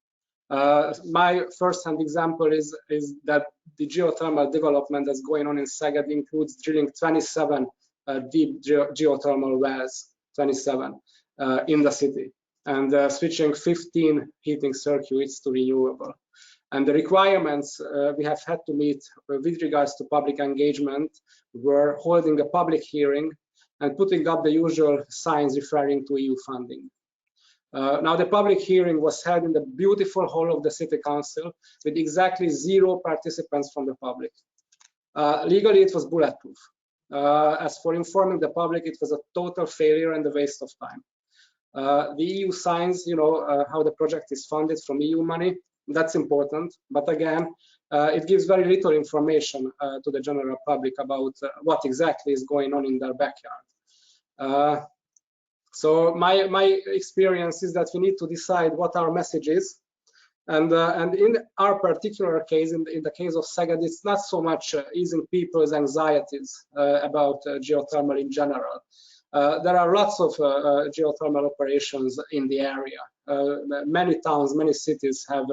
My first-hand example is that the geothermal development that's going on in Szeged includes drilling 27 deep geothermal wells, 27 in the city, and switching 15 heating circuits to renewable. And the requirements we have had to meet with regards to public engagement were holding a public hearing and putting up the usual signs referring to EU funding. Now, the public hearing was held in the beautiful hall of the City Council with exactly 0 participants from the public. Legally, it was bulletproof. As for informing the public, it was a total failure and a waste of time. The EU signs, how the project is funded from EU money. That's important, but again, it gives very little information to the general public about what exactly is going on in their backyard. So my experience is that we need to decide what our message is, and in our particular case, in the case of Szeged, it's not so much easing people's anxieties about geothermal in general. There are lots of geothermal operations in the area. Many towns, many cities have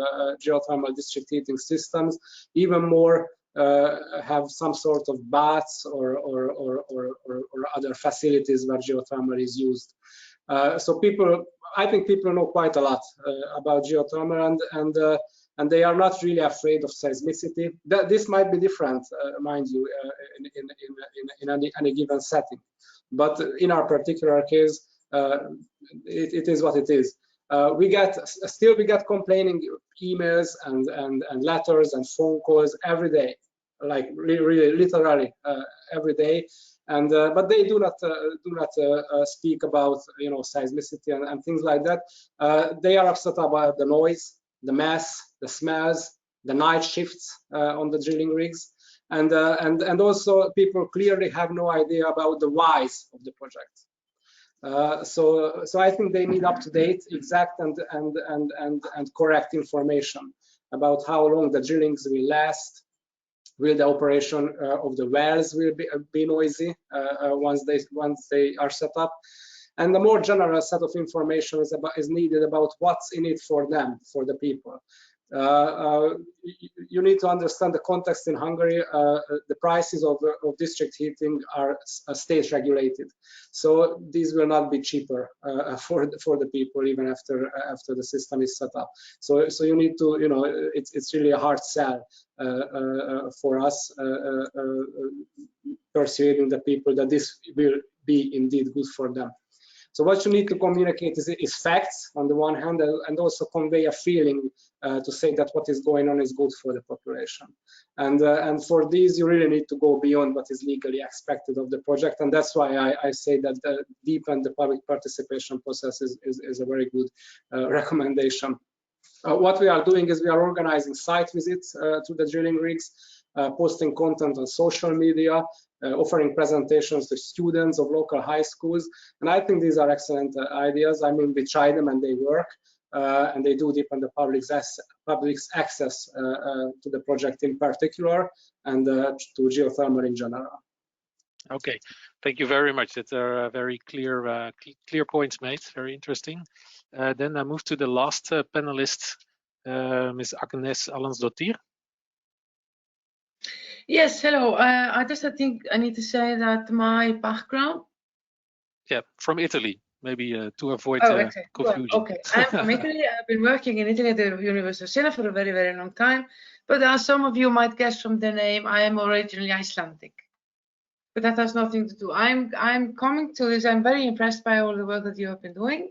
geothermal district heating systems. Even more have some sort of baths or other facilities where geothermal is used. So I think people know quite a lot about geothermal, and they are not really afraid of seismicity. This might be different, mind you, in any given setting. But in our particular case, it is what it is. We get complaining emails and letters and phone calls every day, like really literally every day. And but they do not speak about seismicity and things like that. They are upset about the noise, the mess, the smells, the night shifts on the drilling rigs, and also people clearly have no idea about the whys of the project. So I think they need up-to-date, exact and correct information about how long the drillings will last. Will the operation of the wells will be noisy once they are set up? And the more general set of information is needed about what's in it for them, for the people. You need to understand the context in Hungary. The prices of district heating are state regulated, so these will not be cheaper for the people even after the system is set up. So you need to, it's really a hard sell for us, persuading the people that this will be indeed good for them. So what you need to communicate is facts on the one hand, and also convey a feeling to say that what is going on is good for the population. And for these, you really need to go beyond what is legally expected of the project. And that's why I say that deepen the public participation process is a very good recommendation. What we are doing is we are organizing site visits to the drilling rigs, posting content on social media, offering presentations to students of local high schools. And I think these are excellent ideas. I mean, we try them and they work, and they do deepen the public's access to the project in particular, and to geothermal in general. Okay, thank you very much. That's a very clear points made. Very interesting. Then I move to the last panelist, Ms. Agnes Allansdottir. Yes, hello. I think I need to say that my background. Yeah, from Italy, maybe to avoid confusion. Well, okay, I'm from Italy. I've been working in Italy at the University of Siena for a very, very long time. But as some of you might guess from the name, I am originally Icelandic. But that has nothing to do. I'm coming to this. I'm very impressed by all the work that you have been doing,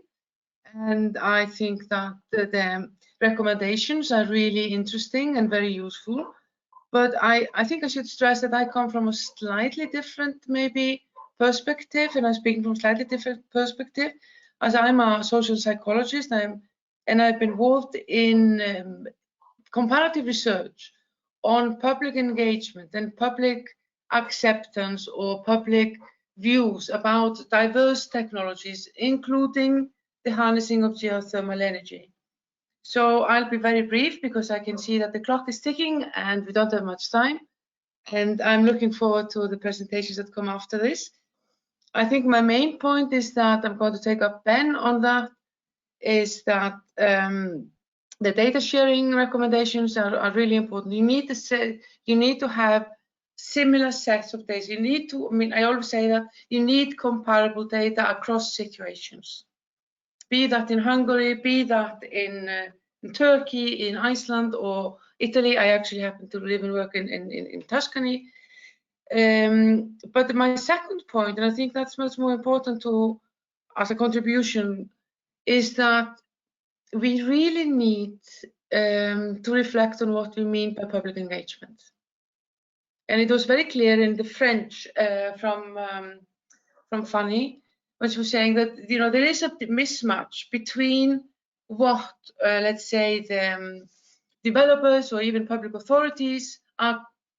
and I think that the recommendations are really interesting and very useful. But I think I should stress that I come from a slightly different maybe perspective, and I'm speaking from a slightly different perspective, as I'm a social psychologist, and I've been involved in comparative research on public engagement and public acceptance or public views about diverse technologies, including the harnessing of geothermal energy. So I'll be very brief because I can see that the clock is ticking and we don't have much time. And I'm looking forward to the presentations that come after this. I think my main point is that I'm going to take up Ben on that, is that the data sharing recommendations are really important. You need to have similar sets of data. You need to, I always say that you need comparable data across situations. Be that in Hungary, be that in Turkey, in Iceland, or Italy. I actually happen to live and work in Tuscany. But my second point, and I think that's much more important as a contribution, is that we really need to reflect on what we mean by public engagement. And it was very clear in the French from Fanny, when she was saying that there is a mismatch between what let's say the developers or even public authorities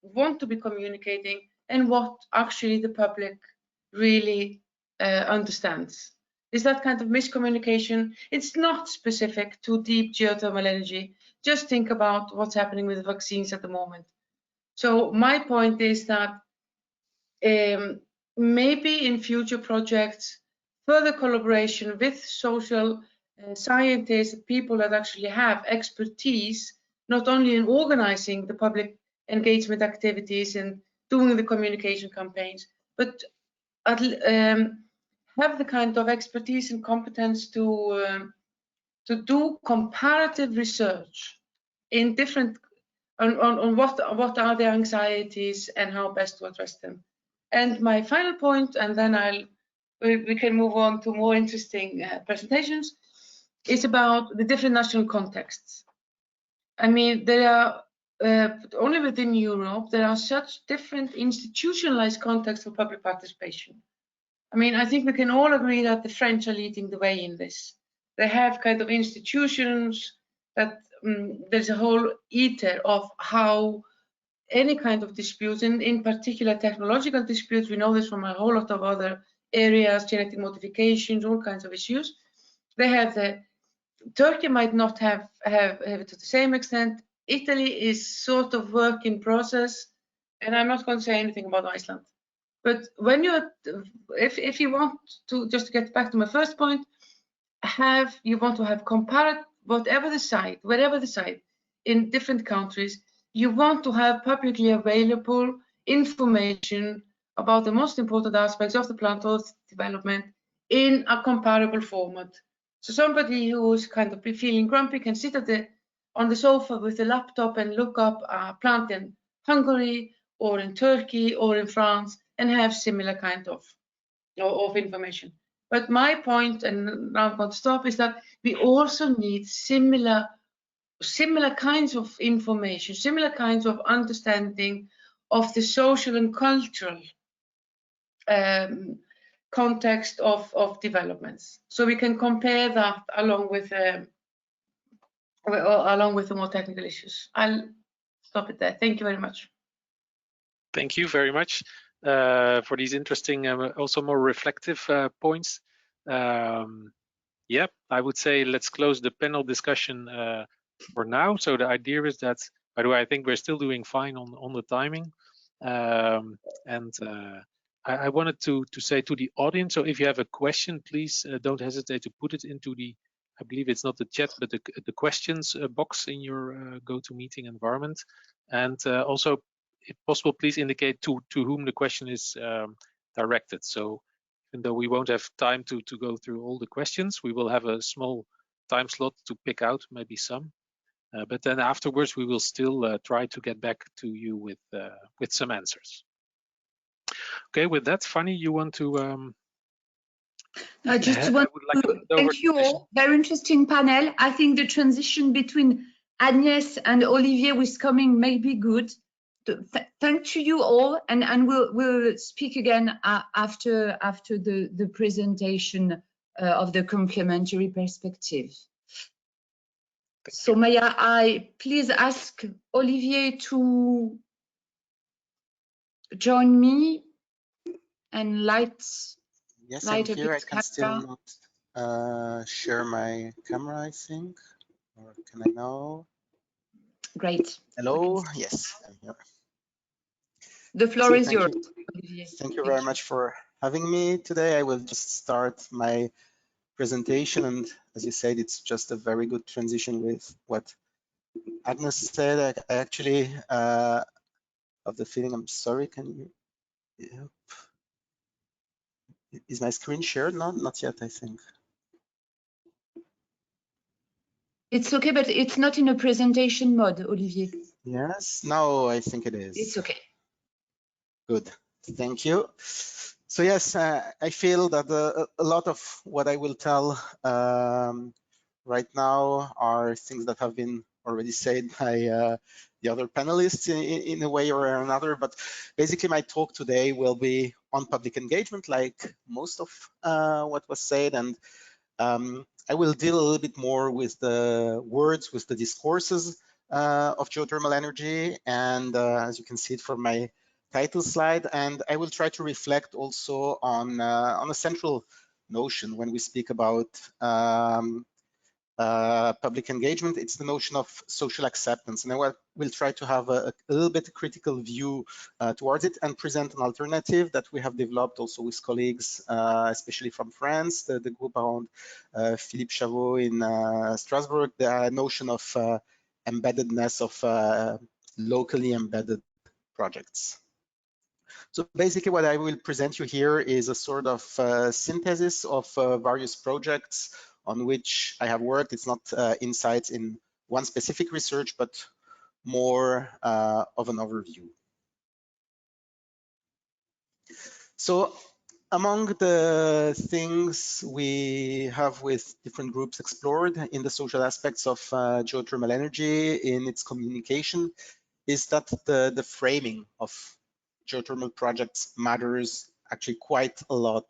want to be communicating and what actually the public really understands. Is that kind of miscommunication? It's not specific to deep geothermal energy. Just think about what's happening with the vaccines at the moment. So my point is that maybe in future projects, further collaboration with social scientists, people that actually have expertise, not only in organizing the public engagement activities and doing the communication campaigns, but have the kind of expertise and competence to do comparative research in different on what are their anxieties and how best to address them. And my final point, and then we can move on to more interesting presentations, is about the different national contexts. I mean, there are only within Europe, there are such different institutionalized contexts for public participation. I mean, I think we can all agree that the French are leading the way in this. They have kind of institutions that there's a whole ether of how any kind of disputes, in particular technological disputes, we know this from a whole lot of other areas, genetic modifications, all kinds of issues. They have Turkey might not have it to the same extent. Italy is sort of work in process, and I'm not going to say anything about Iceland. But when if you want to, just to get back to my first point, you want to have compared wherever the site in different countries, you want to have publicly available information about the most important aspects of the plant health development in a comparable format. So somebody who's kind of feeling grumpy can sit on the sofa with a laptop and look up a plant in Hungary or in Turkey or in France and have similar kind of information. But my point, and now I'm going to stop, is that we also need similar kinds of information, similar kinds of understanding of the social and cultural context of developments. So we can compare that along with the more technical issues. I'll stop it there. Thank you very much. Thank you very much for these interesting, also more reflective points. Yeah, I would say let's close the panel discussion for now. So the idea is that, by the way, I think we're still doing fine on the timing. I wanted to say to the audience, so if you have a question, please don't hesitate to put it into the, I believe it's not the chat, but the questions box in your GoToMeeting environment. And also, if possible, please indicate to whom the question is directed. So even though we won't have time to go through all the questions, we will have a small time slot to pick out maybe some. But then afterwards, we will still try to get back to you with some answers. Okay, with that, Fanny, you want to? I just want to thank you all. Very interesting panel. I think the transition between Agnès and Olivier was coming may be good. Thank to you all, and we'll speak again after the presentation of the complementary perspective. So may I please ask Olivier to join me and light. Yes, I'm here. I can still not share my camera, I think. Or can I now? Great. Hello. Yes, I'm here. The floor is yours, Olivier. Thank you very much for having me today. I will just start my presentation, and as you said, it's just a very good transition with what Agnes said. I actually have the feeling, I'm sorry, can you? Yep. Is my screen shared? No, not yet, I think. It's okay, but it's not in a presentation mode, Olivier. Yes, now I think it is. It's okay. Good, thank you. So yes, I feel that a lot of what I will tell right now are things that have been already said by the other panelists in a way or another, but basically my talk today will be on public engagement, like most of what was said, and I will deal a little bit more with the words, with the discourses of geothermal energy, and as you can see it from my title slide, and I will try to reflect also on a central notion when we speak about public engagement. It's the notion of social acceptance, and I will try to have a little bit critical view towards it and present an alternative that we have developed also with colleagues, especially from France, the group around Philippe Chavot in Strasbourg, the notion of embeddedness of locally embedded projects. So basically what I will present you here is a sort of synthesis of various projects on which I have worked. It's not insights in one specific research, but more of an overview. So among the things we have with different groups explored in the social aspects of geothermal energy in its communication is that the framing of geothermal projects matters actually quite a lot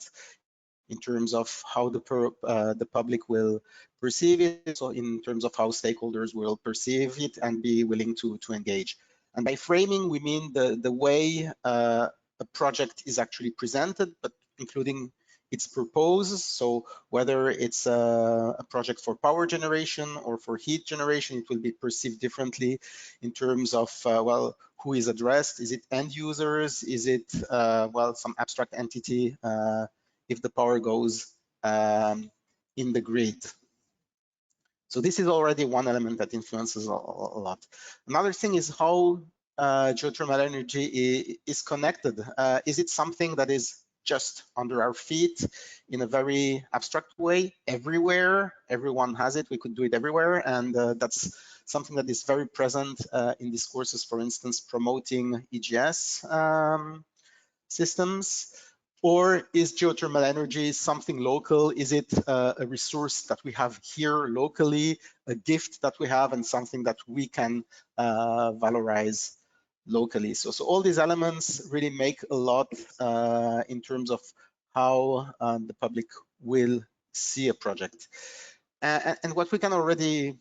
in terms of how the public will perceive it, so in terms of how stakeholders will perceive it and be willing to engage. And by framing, we mean the way a project is actually presented, but including its purpose. So whether it's a project for power generation or for heat generation, it will be perceived differently in terms of, well, who is addressed? Is it end users? Is it, well, some abstract entity if the power goes in the grid? So this is already one element that influences a lot. Another thing is how geothermal energy is connected. Is it something that is just under our feet in a very abstract way everywhere? Everyone has it, we could do it everywhere. And that's something that is very present in discourses, for instance, promoting EGS systems. Or is geothermal energy something local? Is it a resource that we have here locally, a gift that we have, and something that we can valorize locally? So all these elements really make a lot in terms of how the public will see a project. And what we can already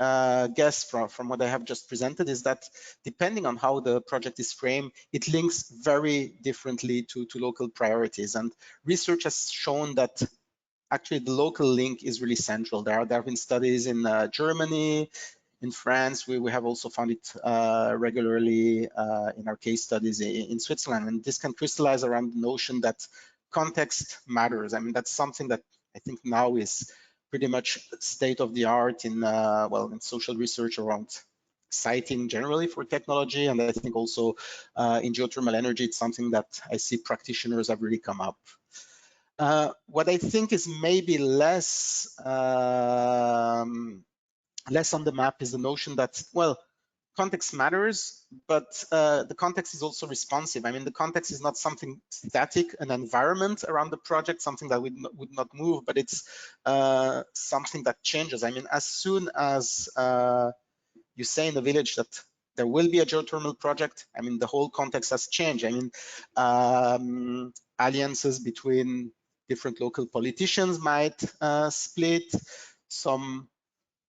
guess from what I have just presented is that depending on how the project is framed, it links very differently to local priorities. And research has shown that actually the local link is really central. There have been studies in Germany, in France. We have also found it regularly in our case studies in Switzerland. And this can crystallize around the notion that context matters. I mean, that's something that I think now is pretty much state of the art in, well, in social research around siting generally for technology. And I think also in geothermal energy, it's something that I see practitioners have really come up. What I think is maybe less on the map is the notion that, well, context matters, but the context is also responsive. I mean, the context is not something static, an environment around the project, something that would not move, but it's something that changes. I mean, as soon as you say in the village that there will be a geothermal project, I mean, the whole context has changed. I mean, alliances between different local politicians might split. Some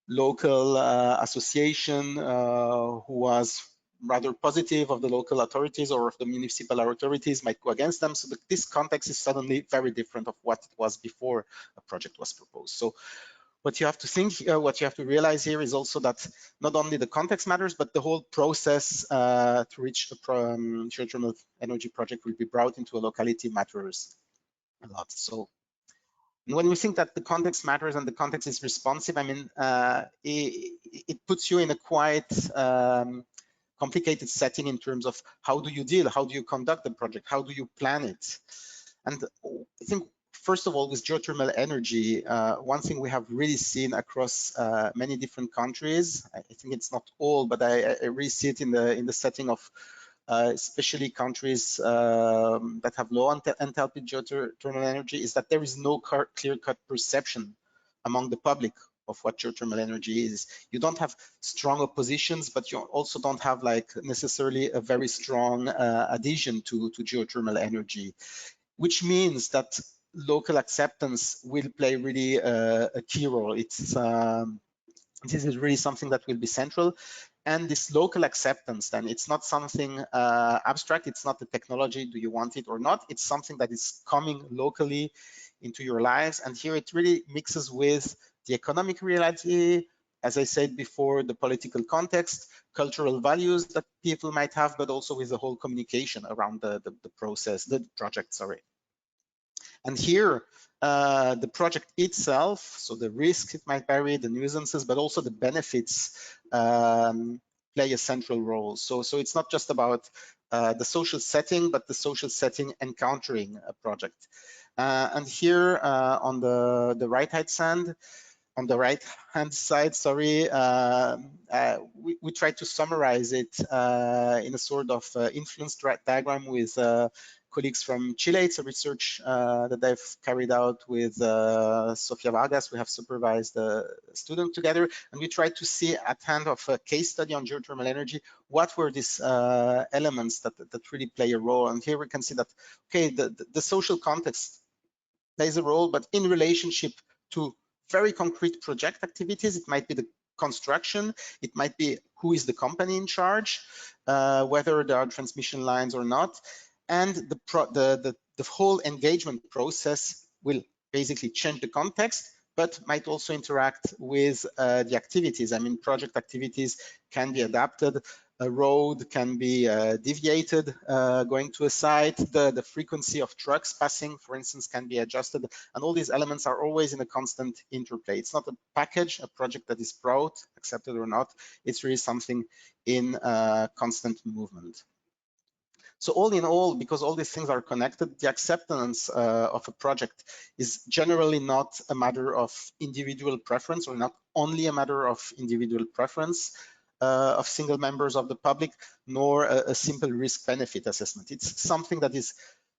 local association who was rather positive of the local authorities or of the municipal authorities might go against them. So this context is suddenly very different of what it was before a project was proposed. So what you have to think, what you have to realize here is also that not only the context matters, but the whole process to reach a geothermal energy project will be brought into a locality matters a lot. So when we think that the context matters and the context is responsive, I mean, it puts you in a quite complicated setting in terms of how do you deal, how do you conduct the project, how do you plan it? And I think, first of all, with geothermal energy, one thing we have really seen across many different countries, I think it's not all, but I really see it in the setting of especially countries that have low enthalpy geothermal energy, is that there is no clear-cut perception among the public of what geothermal energy is. You don't have strong oppositions, but you also don't have like necessarily a very strong adhesion to geothermal energy, which means that local acceptance will play really a key role. This is really something that will be central. And this local acceptance, then, it's not something abstract. It's not the technology, do you want it or not? It's something that is coming locally into your lives. And here it really mixes with the economic reality, as I said before, the political context, cultural values that people might have, but also with the whole communication around the process, the project, sorry. And here, the project itself, so the risk it might vary, the nuisances, but also the benefits play a central role. So it's not just about the social setting, but the social setting encountering a project. And here on the right-hand side, sorry, we try to summarize it in a sort of influence diagram with colleagues from Chile. It's a research that they've carried out with Sofia Vargas. We have supervised a student together, and we tried to see at hand of a case study on geothermal energy, what were these elements that really play a role. And here we can see that, okay, the social context plays a role, but in relationship to very concrete project activities. It might be the construction, it might be who is the company in charge, whether there are transmission lines or not, and the whole engagement process will basically change the context, but might also interact with the activities. I mean, project activities can be adapted. A road can be deviated going to a site. The frequency of trucks passing, for instance, can be adjusted. And all these elements are always in a constant interplay. It's not a package, a project that is brought, accepted or not. It's really something in constant movement. So all in all, because all these things are connected, the acceptance of a project is generally not a matter of individual preference, or not only a matter of individual preference of single members of the public, nor a simple risk-benefit assessment. It's something that is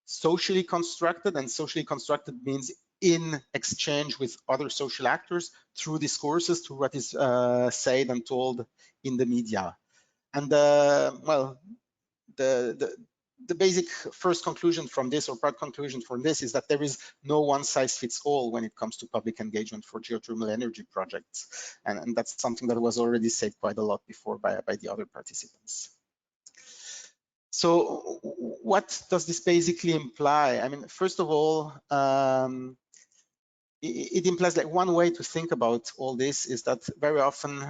socially constructed, and socially constructed means in exchange with other social actors, through discourses, through what is said and told in the media. And well, the basic first conclusion from this, or part conclusion from this, is that there is no one size fits all when it comes to public engagement for geothermal energy projects. And that's something that was already said quite a lot before by the other participants. So what does this basically imply? I mean, first of all, it implies like one way to think about all this is that very often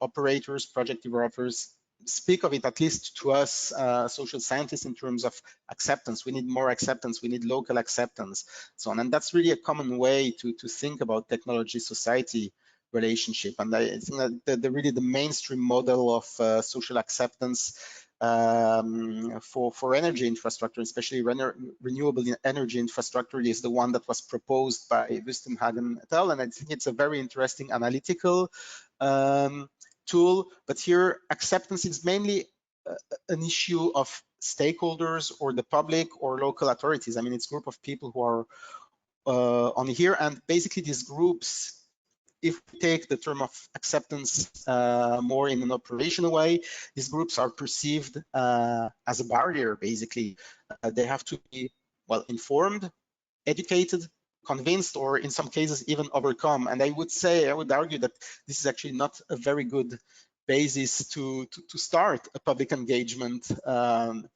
operators, project developers, speak of it, at least to us social scientists, in terms of acceptance. We need more acceptance, we need local acceptance, so on. And that's really a common way to think about technology society relationship. And I think that really the mainstream model of social acceptance for energy infrastructure, especially renewable energy infrastructure, is the one that was proposed by Wustenhagen et al. And I think it's a very interesting analytical tool, but here acceptance is mainly an issue of stakeholders or the public or local authorities. I mean, it's a group of people who are on here, and basically these groups, if we take the term of acceptance more in an operational way, these groups are perceived as a barrier, basically. They have to be well informed, educated, convinced, or in some cases even overcome. And I would argue that this is actually not a very good basis to start a public engagement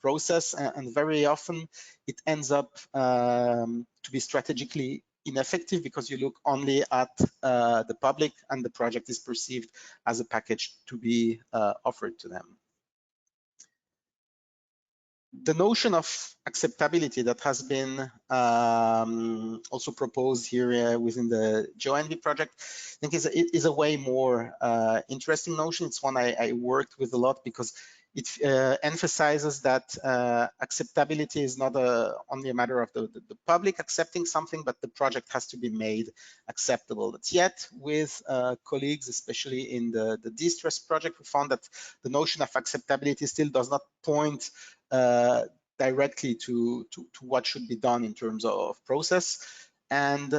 process, and very often it ends up to be strategically ineffective, because you look only at the public and the project is perceived as a package to be offered to them. The notion of acceptability that has been also proposed here within the GEOENVI project, I think is a way more interesting notion. It's one I worked with a lot, because it emphasizes that acceptability is not only a matter of the public accepting something, but the project has to be made acceptable. But yet, with colleagues, especially in the de-stress project, we found that the notion of acceptability still does not point directly to what should be done in terms of process. And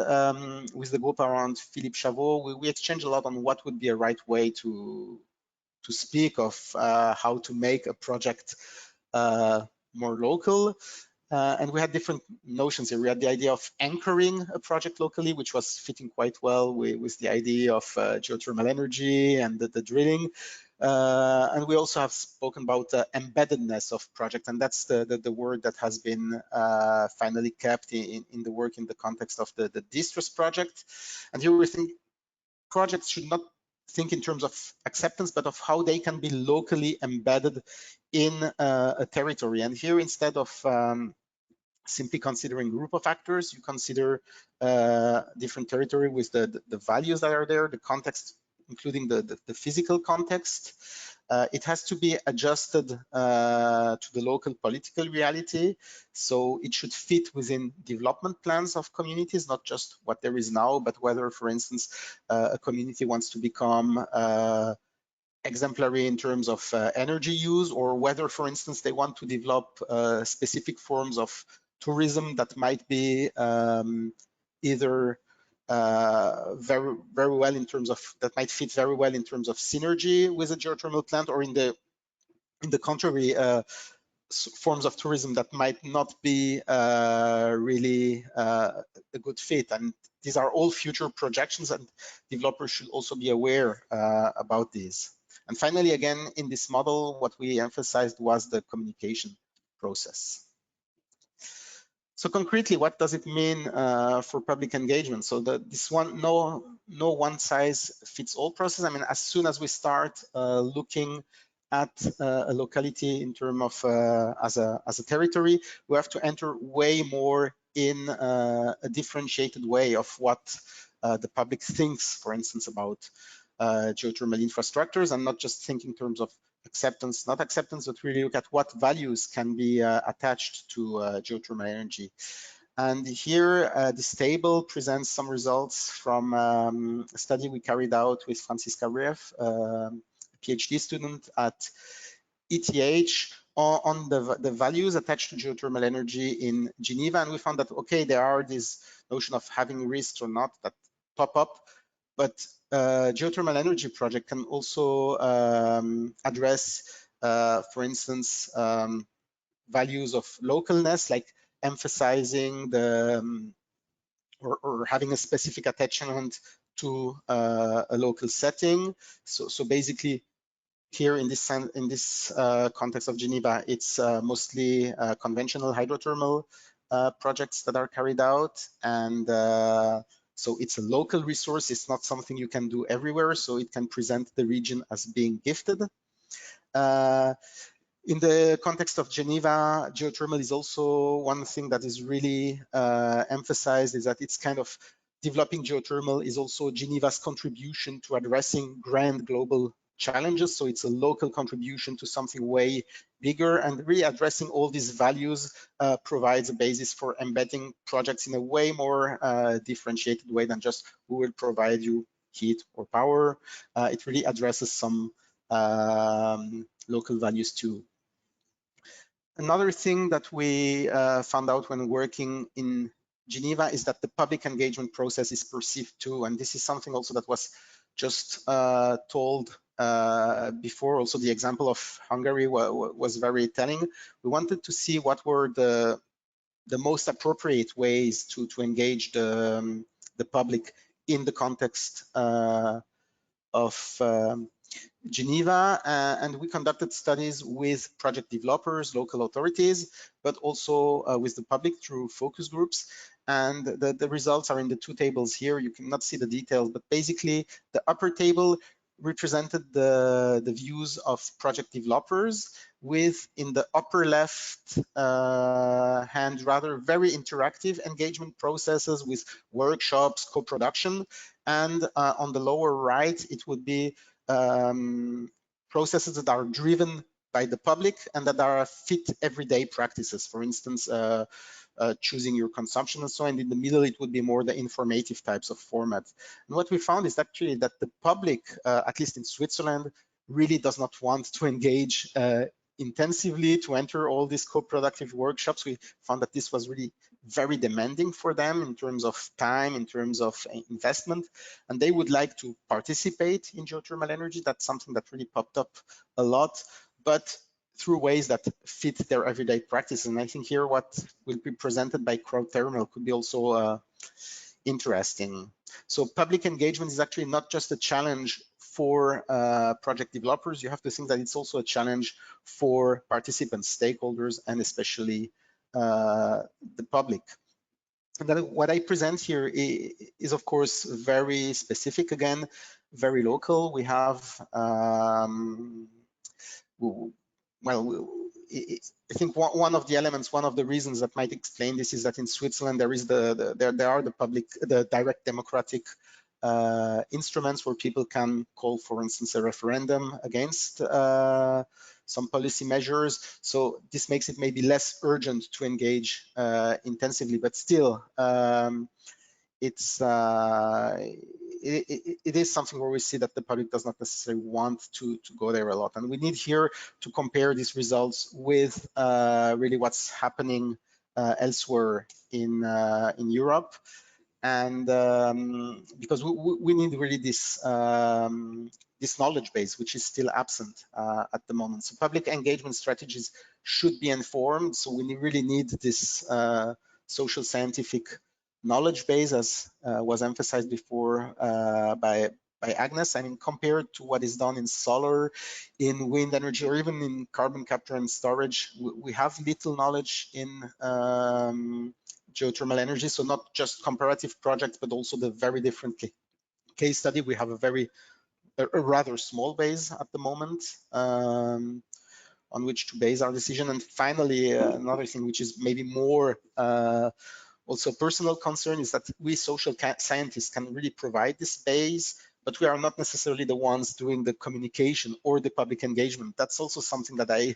with the group around Philippe Chavot, we exchanged a lot on what would be a right way to speak of how to make a project more local. And we had different notions here. We had the idea of anchoring a project locally, which was fitting quite well with the idea of geothermal energy and the drilling. And we also have spoken about embeddedness of project, and that's the word that has been finally kept in the work in the context of the de-stress project. And here we think projects should not think in terms of acceptance, but of how they can be locally embedded in a territory. And here, instead of simply considering group of actors, you consider different territory with the values that are there, the context, including the physical context, it has to be adjusted to the local political reality. So it should fit within development plans of communities, not just what there is now, but whether, for instance, a community wants to become exemplary in terms of energy use, or whether, for instance, they want to develop specific forms of tourism that might be either very well in terms of, that might fit very well in terms of synergy with a geothermal plant, or in the contrary, forms of tourism that might not be really a good fit. And these are all future projections, and developers should also be aware about these. And finally, again, in this model, what we emphasized was the communication process. So concretely, what does it mean for public engagement? So this one, no one size fits all process. I mean, as soon as we start looking at a locality in terms of as a territory, we have to enter way more in a differentiated way of what the public thinks, for instance, about geothermal infrastructures, and not just think in terms of acceptance, not acceptance, but really look at what values can be attached to geothermal energy. And here, this table presents some results from a study we carried out with Franziska Reff, a PhD student at ETH, on the values attached to geothermal energy in Geneva. And we found that, okay, there are this notion of having risks or not that pop up, but geothermal energy project can also address, for instance, values of localness, like emphasizing the or having a specific attachment to a local setting. So basically, here in this context of Geneva, it's mostly conventional hydrothermal projects that are carried out, and so it's a local resource. It's not something you can do everywhere, so it can present the region as being gifted. In the context of Geneva, geothermal is also one thing that is really emphasized, is that it's kind of developing geothermal is also Geneva's contribution to addressing grand global challenges. So it's a local contribution to something way bigger, and really addressing all these values provides a basis for embedding projects in a way more differentiated way than just we will provide you heat or power. It really addresses some local values too. Another thing that we found out when working in Geneva is that the public engagement process is perceived too, and this is something also that was just told before. Also, the example of Hungary was very telling. We wanted to see what were the most appropriate ways to engage the public in the context of Geneva, and we conducted studies with project developers, local authorities, but also with the public through focus groups. And the results are in the two tables here. You cannot see the details, but basically the upper table represented the views of project developers, with, in the upper left hand, rather very interactive engagement processes with workshops, co-production, and on the lower right it would be processes that are driven by the public and that are fit everyday practices, for instance, choosing your consumption and so on. And in the middle, it would be more the informative types of format. And what we found is actually that the public, at least in Switzerland, really does not want to engage intensively to enter all these co-productive workshops. We found that this was really very demanding for them in terms of time, in terms of investment, and they would like to participate in geothermal energy. That's something that really popped up a lot, but through ways that fit their everyday practice. And I think here what will be presented by CROWDTHERMAL could be also interesting. So public engagement is actually not just a challenge for project developers. You have to think that it's also a challenge for participants, stakeholders, and especially the public. And then what I present here is of course very specific, again, very local. We have I think one of the elements, one of the reasons that might explain this is that in Switzerland there is the direct democratic instruments where people can call, for instance, a referendum against some policy measures. So this makes it maybe less urgent to engage intensively, but still, it is something where we see that the public does not necessarily want to go there a lot. And we need here to compare these results with really what's happening elsewhere in Europe. And because we need really this this knowledge base, which is still absent at the moment. So public engagement strategies should be informed. So we really need this social scientific knowledge base, as was emphasized before by Agnes. I mean, compared to what is done in solar, in wind energy, or even in carbon capture and storage, we have little knowledge in geothermal energy. So not just comparative projects, but also the very different case study. We have a rather small base at the moment on which to base our decision. And finally, another thing which is maybe more also personal concern is that we social scientists can really provide this base, but we are not necessarily the ones doing the communication or the public engagement. That's also something that I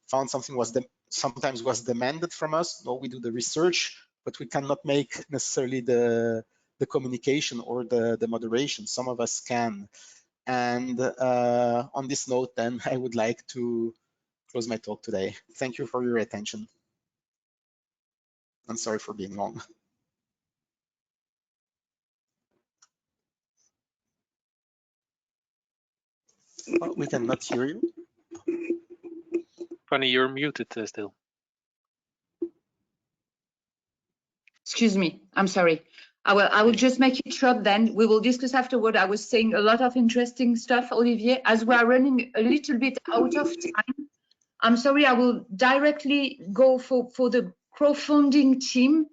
found sometimes was demanded from us. No, we do the research, but we cannot make necessarily the communication or the moderation. Some of us can. And on this note, then I would like to close my talk today. Thank you for your attention. I'm sorry for being long. Oh, we cannot hear you. Funny, you're muted still. Excuse me, I'm sorry. I will just make it short then. We will discuss afterward. I was saying a lot of interesting stuff, Olivier. As we are running a little bit out of time, I'm sorry, I will directly go for the crowdfunding team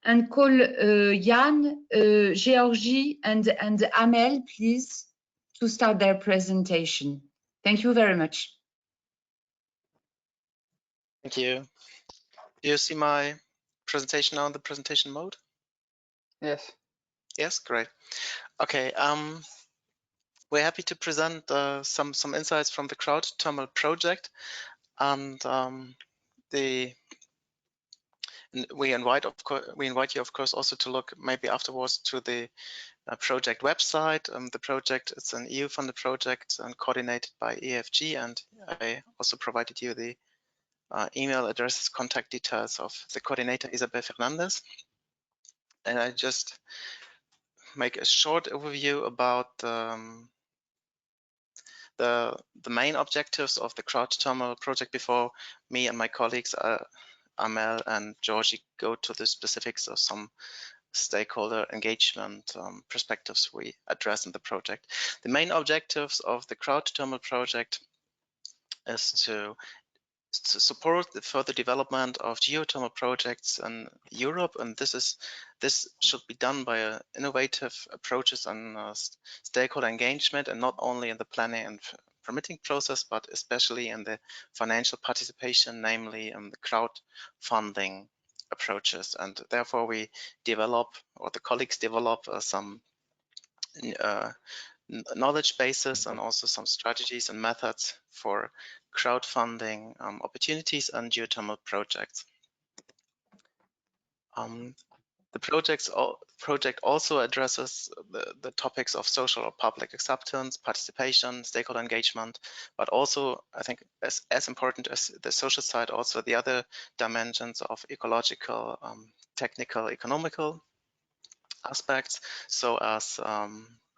and call Jan, Georgie, and Amel, please, to start their presentation. Thank you very much. Thank you. Do you see my presentation now in the presentation mode? Yes. Yes, great. Okay, we're happy to present some insights from the CROWDTHERMAL project, and we invite you, of course, also to look maybe afterwards to the project website. The project is an EU-funded project and coordinated by EFG, and I also provided you the email addresses, contact details of the coordinator, Isabel Fernandez. And I just make a short overview about the main objectives of the CROWDTHERMAL project before me and my colleagues, Amel and Georgie, go to the specifics of some stakeholder engagement perspectives we address in the project. The main objectives of the CROWDTHERMAL project is to support the further development of geothermal projects in Europe, and this should be done by innovative approaches and stakeholder engagement, and not only in the planning and permitting process, but especially in the financial participation, namely in the crowdfunding approaches. And therefore we develop, or the colleagues develop, some knowledge bases and also some strategies and methods for crowdfunding opportunities and geothermal projects. The project also addresses the topics of social or public acceptance, participation, stakeholder engagement, but also, I think, as important as the social side, also the other dimensions of ecological, technical, economical aspects, so as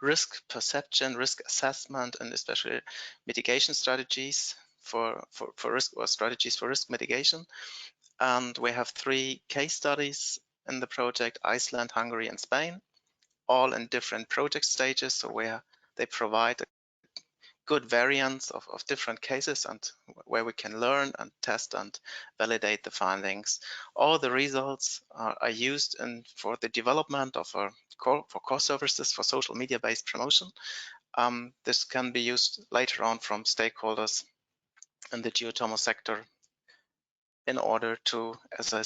risk perception, risk assessment, and especially mitigation strategies for risk, or strategies for risk mitigation. And we have 3 case studies in the project: Iceland, Hungary, and Spain, all in different project stages, so where they provide a good variance of different cases and where we can learn and test and validate the findings. All the results are used for the development of for core services for social media-based promotion. This can be used later on from stakeholders in the geothermal sector in order to, as I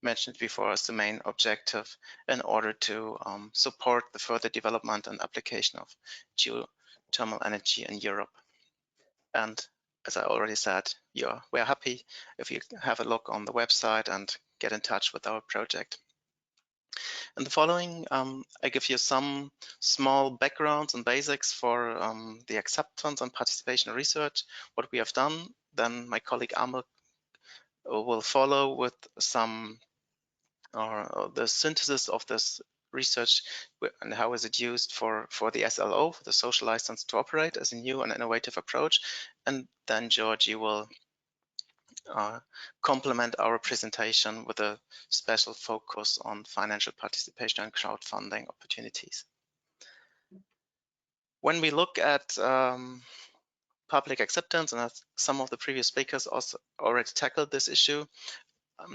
mentioned before as the main objective in order to support the further development and application of geothermal energy in Europe. And as I already said, we're happy if you have a look on the website and get in touch with our project. In the following, I give you some small backgrounds and basics for the acceptance and participation research, what we have done. Then my colleague Amel will follow with some the synthesis of this research and how is it used for the SLO, for the social license to operate, as a new and innovative approach. And then Georgie will complement our presentation with a special focus on financial participation and crowdfunding opportunities. When we look at public acceptance, and some of the previous speakers also already tackled this issue,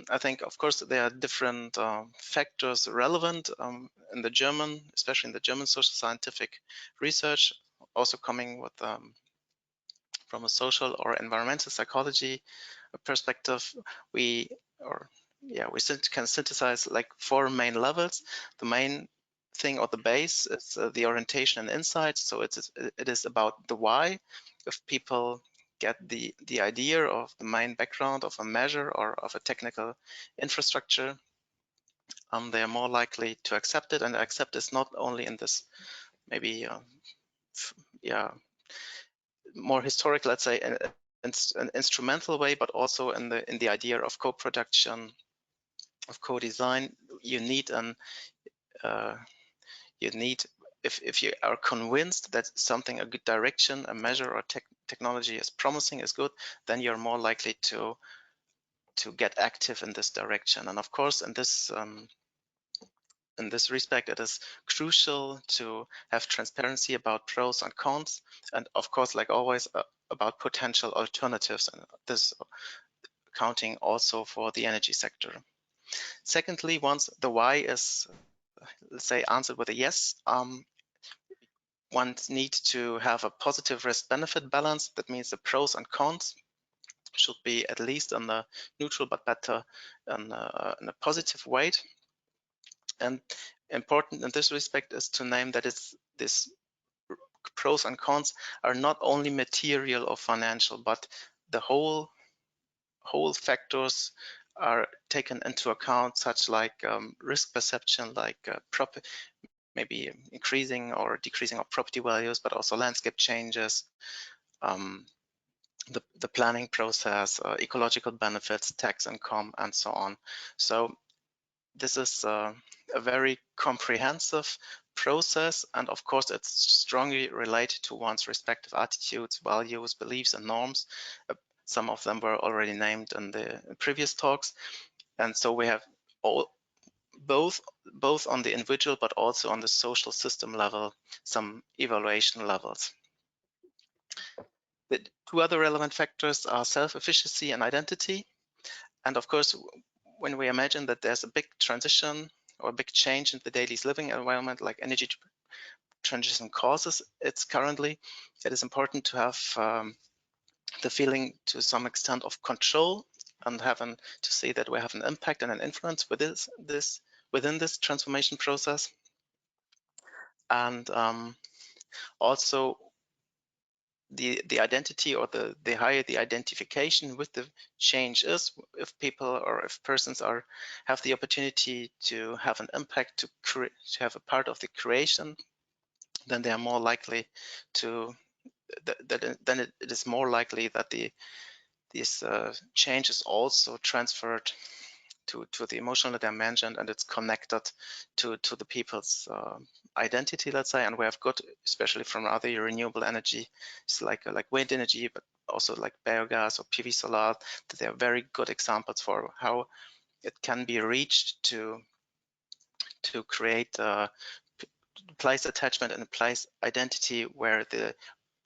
I think, of course, there are different factors relevant in the German, especially in the German social scientific research, also coming with from a social or environmental psychology perspective. We can synthesize like 4 main levels. The main thing or the base is the orientation and insight. So it is about the why. If people get the idea of the main background of a measure or of a technical infrastructure, they are more likely to accept it. And accept is not only in this maybe more historic, let's say, an instrumental way, but also in the idea of co-production, of co-design. You need if you are convinced that something, a good direction, a measure or technology is promising, is good, then you're more likely to get active in this direction. And of course, in this respect, it is crucial to have transparency about pros and cons, and of course, like always, about potential alternatives, and this counting also for the energy sector. Secondly, once the why is, let's say, answered with a yes, one needs to have a positive risk-benefit balance. That means the pros and cons should be at least on the neutral, but better in a positive weight. And important in this respect is to name that this pros and cons are not only material or financial, but the whole factors are taken into account, such like risk perception, like maybe increasing or decreasing of property values, but also landscape changes, the planning process, ecological benefits, tax income, and so on. So this is a very comprehensive process, and of course it's strongly related to one's respective attitudes, values, beliefs, and norms. Some of them were already named in the previous talks, and so we have both on the individual but also on the social system level some evaluation levels. The 2 other relevant factors are self-efficacy and identity. And of course, when we imagine that there's a big transition or a big change in the daily living environment, like energy transition causes, it is important to have the feeling to some extent of control and having to see that we have an impact and an influence with within this transformation process. And also the identity, or the higher the identification with the change is, if people or if persons have the opportunity to have an impact, to have a part of the creation, then they are more likely to then it is more likely that these change is also transferred to the emotional dimension, and it's connected to the people's identity, let's say. And we have got, especially from other renewable energy, it's like wind energy, but also like biogas or PV solar, that they are very good examples for how it can be reached to create place attachment and place identity where the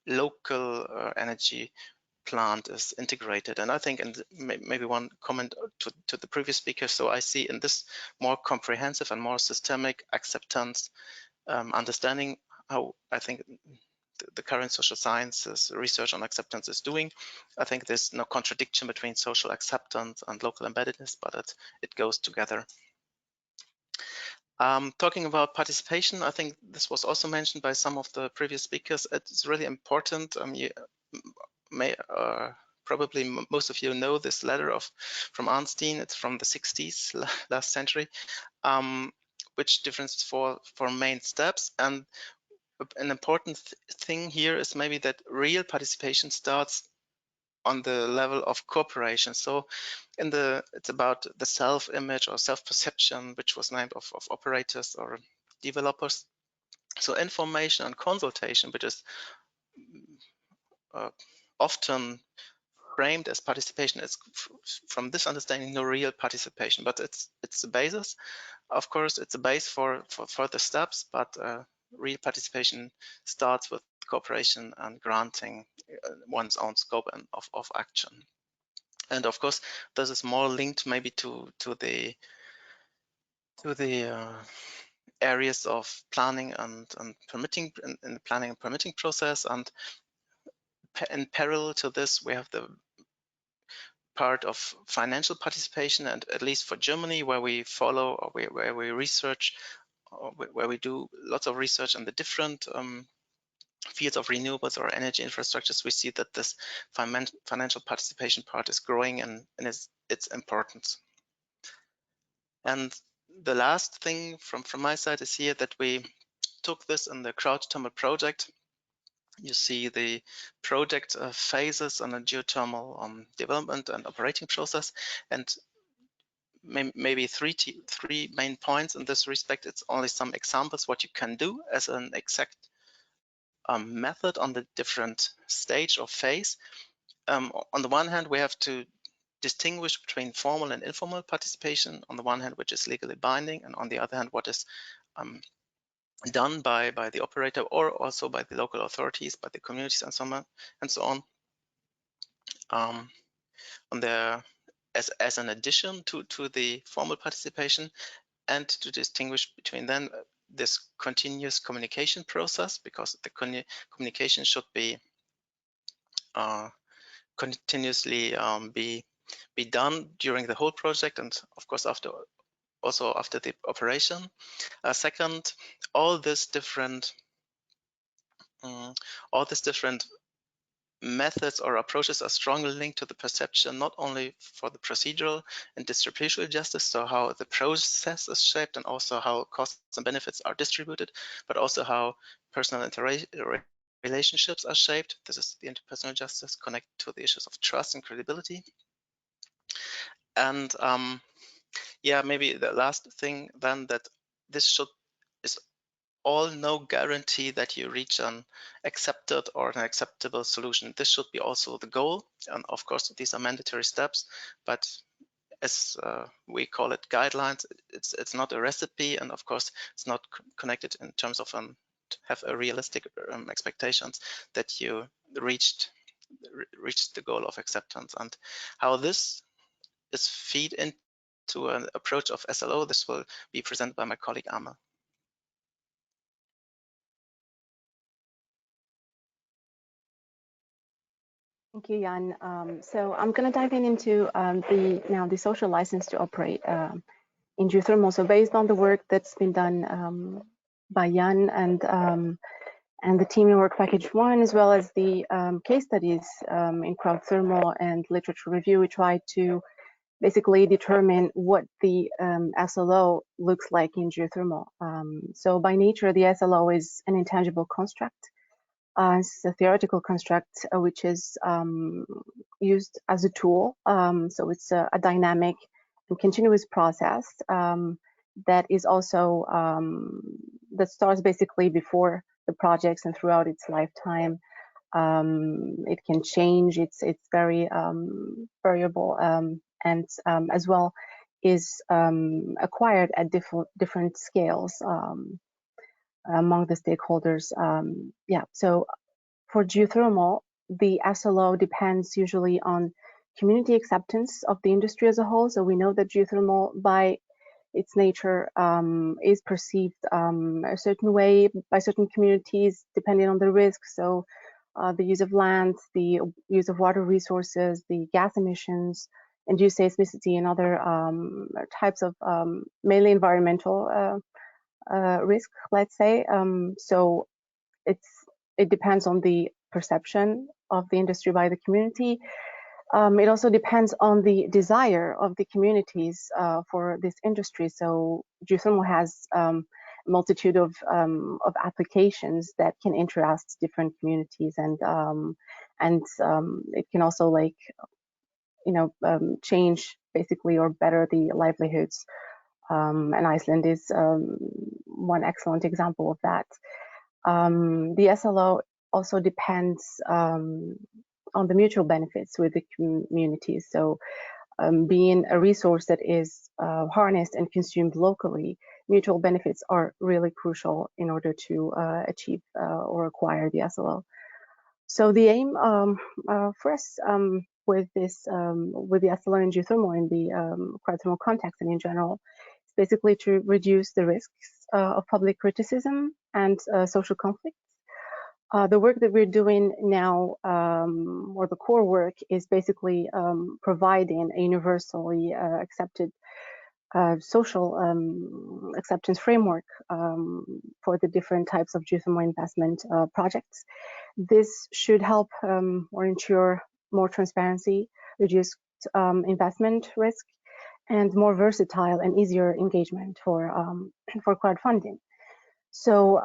local energy plant is integrated. And I think, and maybe one comment to the previous speaker, so I see in this more comprehensive and more systemic acceptance understanding how I think the current social sciences research on acceptance is doing. I think there's no contradiction between social acceptance and local embeddedness, but it goes together. Talking about participation, I think this was also mentioned by some of the previous speakers. It's really important. You may probably most of you know this letter from Arnstein. It's from the 60s, last century, which differences four main steps. And an important thing here is maybe that real participation starts on the level of cooperation. So it's about the self-image or self-perception, which was named of operators or developers. So information and consultation, which is often framed as participation, is from this understanding no real participation, but it's the basis. Of course, it's a base for further steps, but real participation starts with cooperation and granting one's own scope of action. And of course, this is more linked maybe to the areas of planning and permitting in the planning and permitting process. And in parallel to this, we have the part of financial participation, and at least for Germany, where we follow or where we research, or where we do lots of research on the different fields of renewables or energy infrastructures, we see that this financial participation part is growing and its importance. And the last thing from my side is here that we took this in the CROWDTHERMAL project. You see the project phases on a geothermal development and operating process, and maybe three main points in this respect. It's only some examples what you can do as an exact method on the different stage or phase. On the one hand, we have to distinguish between formal and informal participation, on the one hand, which is legally binding, and on the other hand, what is done by the operator or also by the local authorities, by the communities, and so on. As an addition to the formal participation, and to distinguish between then this continuous communication process, because the communication should be continuously be done during the whole project, and of course after the operation. Second, all these different methods or approaches are strongly linked to the perception, not only for the procedural and distributional justice, so how the process is shaped and also how costs and benefits are distributed, but also how personal relationships are shaped. This is the interpersonal justice connected to the issues of trust and credibility. And yeah, maybe the last thing then, that this is all no guarantee that you reach an accepted or an acceptable solution. This should be also the goal. And of course, these are mandatory steps, but as we call it guidelines, it's not a recipe. And of course, it's not connected in terms of have a realistic expectations that you reached the goal of acceptance. And how this is feed into an approach of SLO, this will be presented by my colleague Amel. Thank you, Jan. So I'm going to dive into the social license to operate in geothermal. So based on the work that's been done by Jan and the team in Work Package 1, as well as the case studies in CROWDTHERMAL and literature review, we tried to basically determine what the SLO looks like in geothermal. So by nature, the SLO is an intangible construct. It's a theoretical construct which is used as a tool. So it's a dynamic and continuous process that is also that starts basically before the projects and throughout its lifetime. It can change. It's very variable, and as well is acquired at different scales among the stakeholders. Yeah, so for geothermal, the SLO depends usually on community acceptance of the industry as a whole. So we know that geothermal, by its nature is perceived a certain way by certain communities depending on the risk. So the use of land, the use of water resources, the gas emissions, induced seismicity, and other types of mainly environmental risk, let's say. So it depends on the perception of the industry by the community. It also depends on the desire of the communities for this industry. So geothermal has a multitude of applications that can interest different communities, and it can also, like, change basically or better the livelihoods. And Iceland is one excellent example of that. The SLO also depends on the mutual benefits with the communities. So being a resource that is harnessed and consumed locally, mutual benefits are really crucial in order to achieve or acquire the SLO. So the aim for us with the SLO and geothermal in the crowdthermal context and in general is basically to reduce the risks of public criticism and social conflicts. The work that we're doing now, or the core work, is basically providing a universally accepted social acceptance framework for the different types of geothermal investment projects. This should help or ensure more transparency, reduced investment risk, and more versatile and easier engagement for crowdfunding. So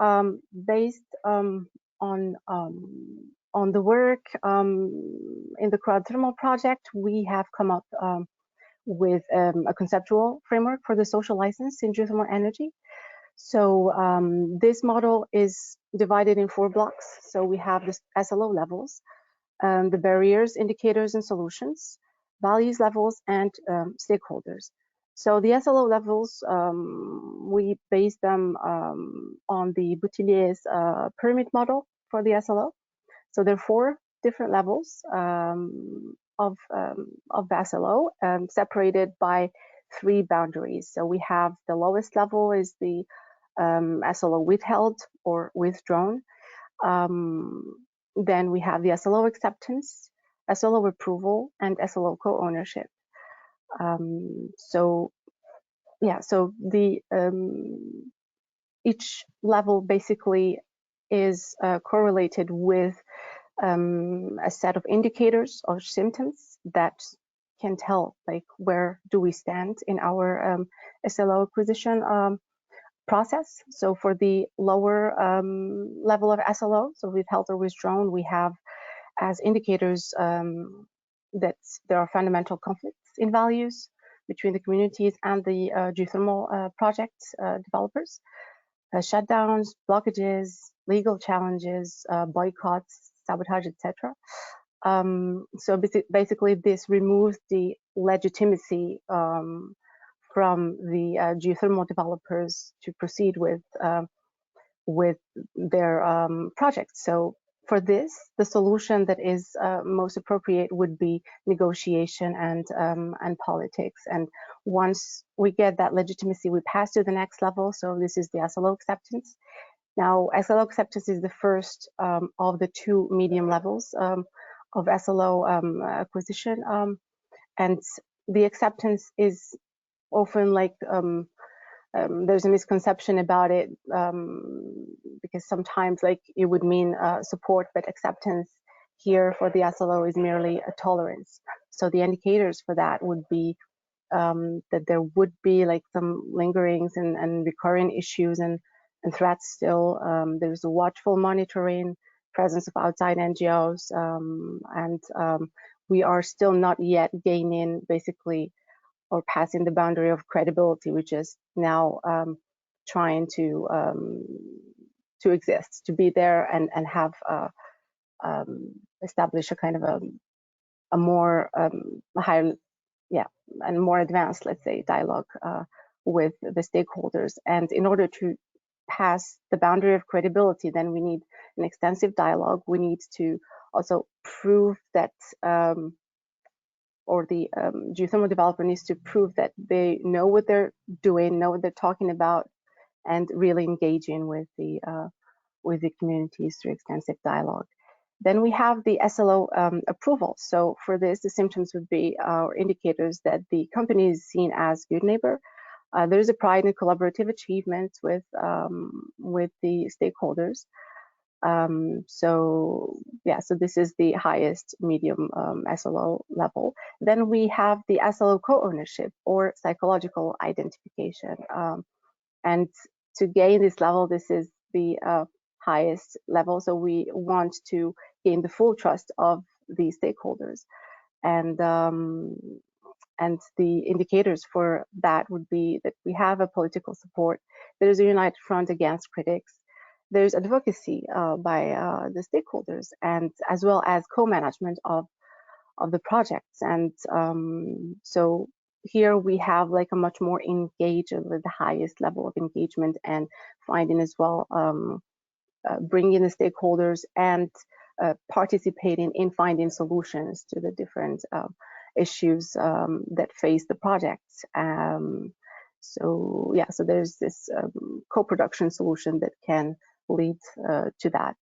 based on the work in the crowdthermal project, we have come up with a conceptual framework for the social license in geothermal energy. So this model is divided in 4 blocks. So we have the SLO levels, the barriers, indicators, and solutions, values levels, and stakeholders. So the SLO levels, we base them on the Boutilier's pyramid model for the SLO. So there are 4 different levels of the SLO, separated by 3 boundaries. So we have the lowest level is the SLO withheld or withdrawn. Then we have the SLO acceptance, SLO approval, and SLO co-ownership. So the each level basically is correlated with a set of indicators or symptoms that can tell, like, where do we stand in our SLO acquisition process. So for the lower level of SLO, so withheld or withdrawn, we have as indicators that there are fundamental conflicts in values between the communities and the geothermal project developers, shutdowns, blockages, legal challenges, boycotts, sabotage, etc. So basically this removes the legitimacy from the geothermal developers to proceed with their projects. So for this, the solution that is most appropriate would be negotiation and politics. And once we get that legitimacy, we pass to the next level. So this is the SLO acceptance. Now, SLO acceptance is the first of the 2 medium levels of SLO acquisition, and the acceptance is often like there's a misconception about it because sometimes, like, it would mean support, but acceptance here for the SLO is merely a tolerance. So the indicators for that would be that there would be like some lingerings and recurring issues and threats still. There's a watchful monitoring, presence of outside NGOs, and we are still not yet gaining basically or passing the boundary of credibility, which is now trying to exist, to be there and have establish a kind of a more higher, and more advanced, let's say, dialogue with the stakeholders. And in order to pass the boundary of credibility, then we need an extensive dialogue. We need to also prove that or the geothermal developer needs to prove that they know what they're doing, know what they're talking about, and really engaging with the communities through extensive dialogue. Then we have the SLO approval. So for this, the symptoms would be indicators that the company is seen as good neighbor. There is a pride in collaborative achievements with the stakeholders. So this is the highest medium SLO level. Then we have the SLO co-ownership or psychological identification. And to gain this level, this is the highest level. So we want to gain the full trust of the stakeholders. And the indicators for that would be that we have a political support. There's a united front against critics. There's advocacy by the stakeholders, and as well as co-management of the projects. And so here we have like a much more engaged, with the highest level of engagement, and finding as well, bringing the stakeholders and participating in finding solutions to the different issues that face the projects. So there's this co-production solution that can lead to that.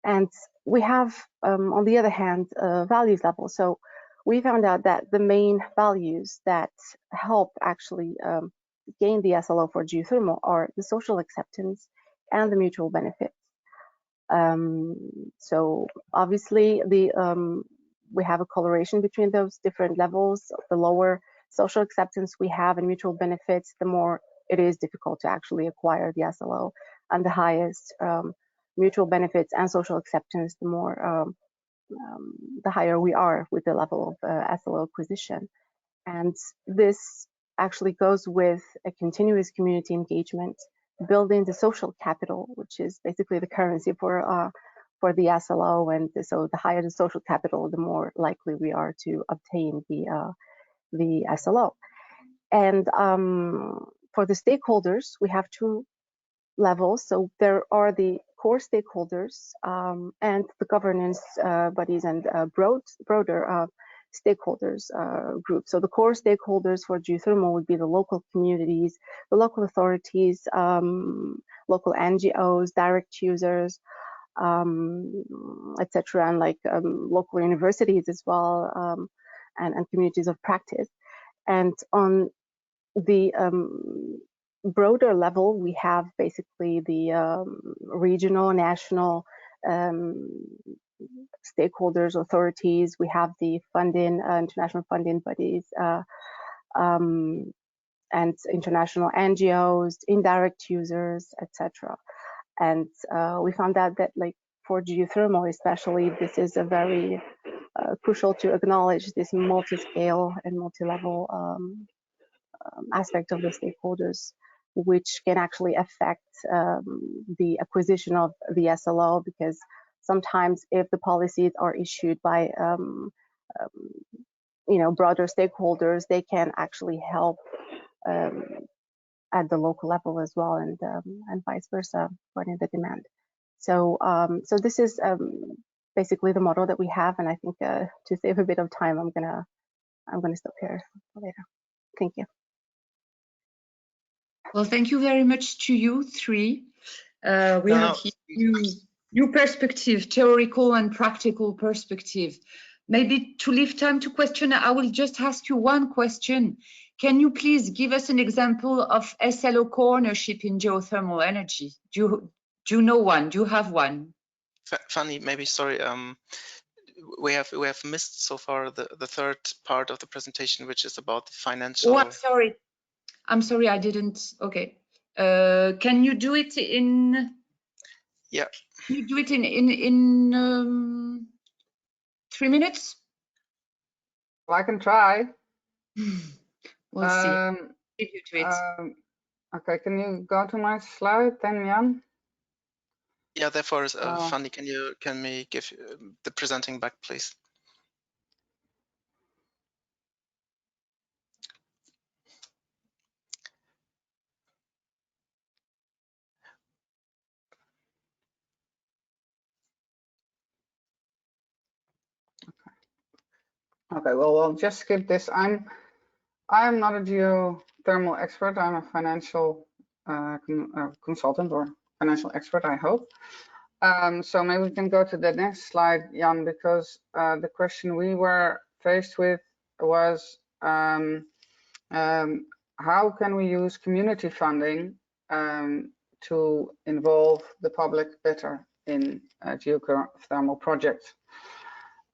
And we have, on the other hand, values level. So we found out that the main values that help actually gain the SLO for geothermal are the social acceptance and the mutual benefits. So obviously we have a correlation between those different levels. The lower social acceptance we have and mutual benefits, the more it is difficult to actually acquire the SLO. And the highest mutual benefits and social acceptance, the more the higher we are with the level of SLO acquisition. And this actually goes with a continuous community engagement, building the social capital, which is basically the currency for the SLO. And so the higher the social capital, the more likely we are to obtain the SLO. And for the stakeholders, we have two levels. So there are the core stakeholders and the governance bodies and broader stakeholders group. So the core stakeholders for geothermal would be the local communities, the local authorities, local NGOs, direct users, etc., and like local universities as well, and communities of practice. And on the broader level, we have basically the regional, national stakeholders, authorities. We have the funding, international funding bodies, and international NGOs, indirect users, etc. And we found out that, like, for geothermal especially, this is a very crucial to acknowledge this multi-scale and multi-level aspect of the stakeholders, which can actually affect the acquisition of the SLO, because sometimes if the policies are issued by broader stakeholders, they can actually help at the local level as well, and vice versa according to the demand. So this is basically the model that we have, and I think to save a bit of time, I'm gonna stop here for later. Thank you. Well, thank you very much to you three. We have new perspective, theoretical and practical perspective. Maybe to leave time to question, I will just ask you one question. Can you please give us an example of SLO co-ownership in geothermal energy? Do you know one? Do you have one? Fanny, maybe, sorry, we have missed so far the third part of the presentation, which is about the financial. Oh, I'm sorry, I didn't. Okay. Can you do it in? Yeah. Can you do it in 3 minutes? Well, I can try. We'll see. Leave you to it. Okay, can you go to my slide then, Jan? Yeah, therefore, Fanny, can we give the presenting back, please? Okay, well, I'll just skip this. I'm not a geothermal expert. I'm a financial consultant or financial expert, I hope. So maybe we can go to the next slide, Jan, because the question we were faced with was how can we use community funding to involve the public better in geothermal projects?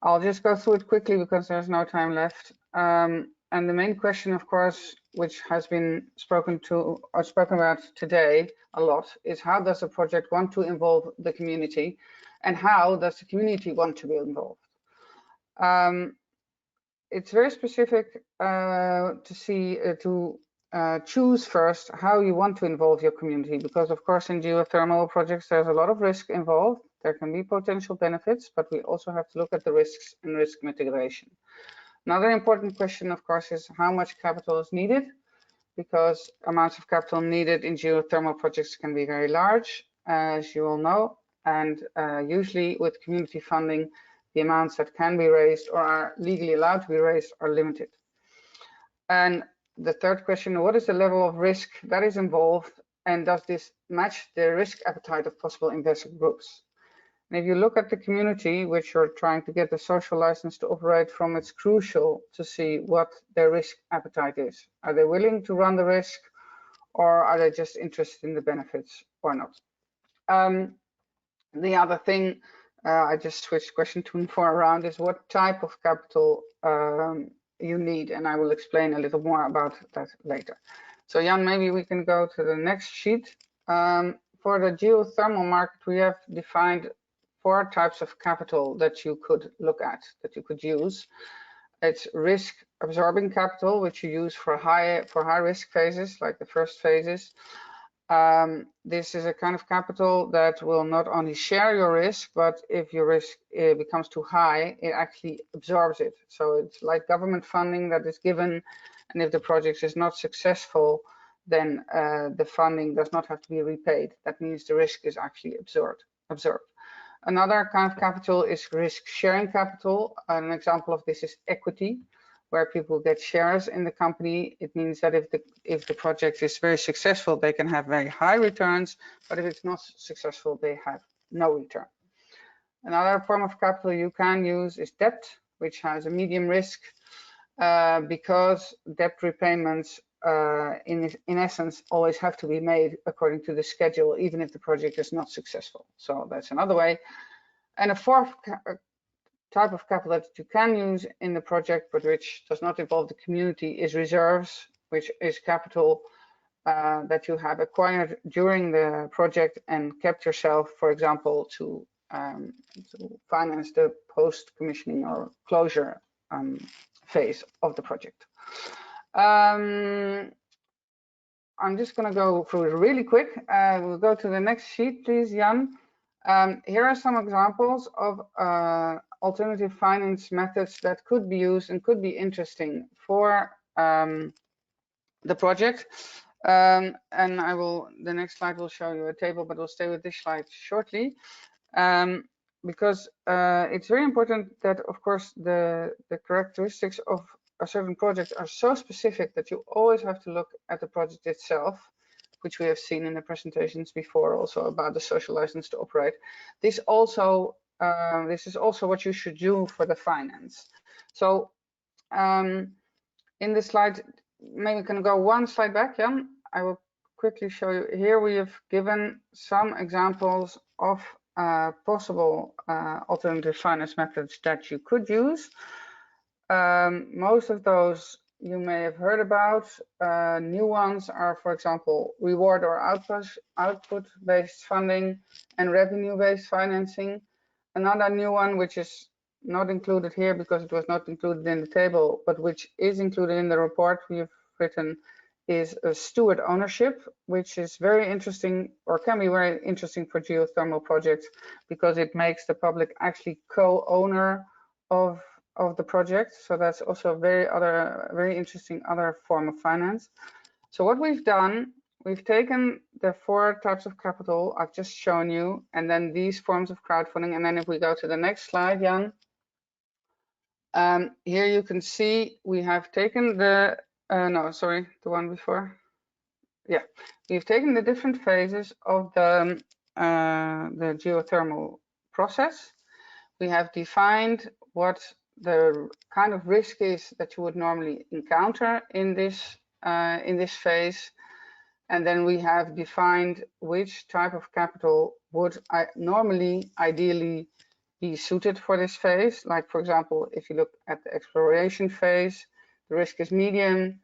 I'll just go through it quickly because there's no time left. And the main question, of course, which has been spoken about today a lot, is how does the project want to involve the community, and how does the community want to be involved? It's very specific to choose first how you want to involve your community, because of course in geothermal projects there's a lot of risk involved. There can be potential benefits, but we also have to look at the risks and risk mitigation. Another important question, of course, is how much capital is needed, because amounts of capital needed in geothermal projects can be very large, as you all know, and usually with community funding, the amounts that can be raised or are legally allowed to be raised are limited. And the third question, what is the level of risk that is involved, and does this match the risk appetite of possible investor groups? And if you look at the community, which you're trying to get the social license to operate from, it's crucial to see what their risk appetite is. Are they willing to run the risk, or are they just interested in the benefits or not? The other thing, I just switched question 2 and 4 around, is what type of capital you need, and I will explain a little more about that later. So Jan, maybe we can go to the next sheet. For the geothermal market, we have defined 4 types of capital that you could look at, that you could use. It's risk absorbing capital, which you use for high risk phases, like the first phases. This is a kind of capital that will not only share your risk, but if your risk becomes too high, it actually absorbs it. So it's like government funding that is given, and if the project is not successful, then the funding does not have to be repaid. That means the risk is actually absorbed. Another kind of capital is risk sharing capital. An example of this is equity, where people get shares in the company. It means that if the project is very successful, they can have very high returns, but if it's not successful, they have no return. Another form of capital you can use is debt, which has a medium risk, because debt repayments in essence always have to be made according to the schedule, even if the project is not successful. So that's another way. And a fourth type of capital that you can use in the project, but which does not involve the community, is reserves, which is capital that you have acquired during the project and kept yourself, for example, to finance the post-commissioning or closure phase of the project. I'm just going to go through it really quick. We'll go to the next sheet, please, Jan. Here are some examples of alternative finance methods that could be used and could be interesting for the project. And the next slide will show you a table, but we'll stay with this slide shortly. Because it's very important that, of course, the characteristics of a certain project are so specific that you always have to look at the project itself, which we have seen in the presentations before, also about the social license to operate. This is also what you should do for the finance. So in this slide, maybe we can go one slide back, Jan. I will quickly show you. Here we have given some examples of possible alternative finance methods that you could use. Most of those you may have heard about. New ones are, for example, reward or output-based funding and revenue-based financing. Another new one, which is not included here because it was not included in the table, but which is included in the report we've written, is a steward ownership, which is very interesting, or can be very interesting for geothermal projects, because it makes the public actually co-owner of the project. So that's also a very interesting other form of finance. So what we've done, we've taken the 4 types of capital I've just shown you, and then these forms of crowdfunding. And then if we go to the next slide, Jan, Here you can see we have taken the, no, sorry, the one before. Yeah, we've taken the different phases of the geothermal process. We have defined what the kind of risk is that you would normally encounter in this phase. And then we have defined which type of capital would normally, ideally, be suited for this phase. Like, for example, if you look at the exploration phase, the risk is medium,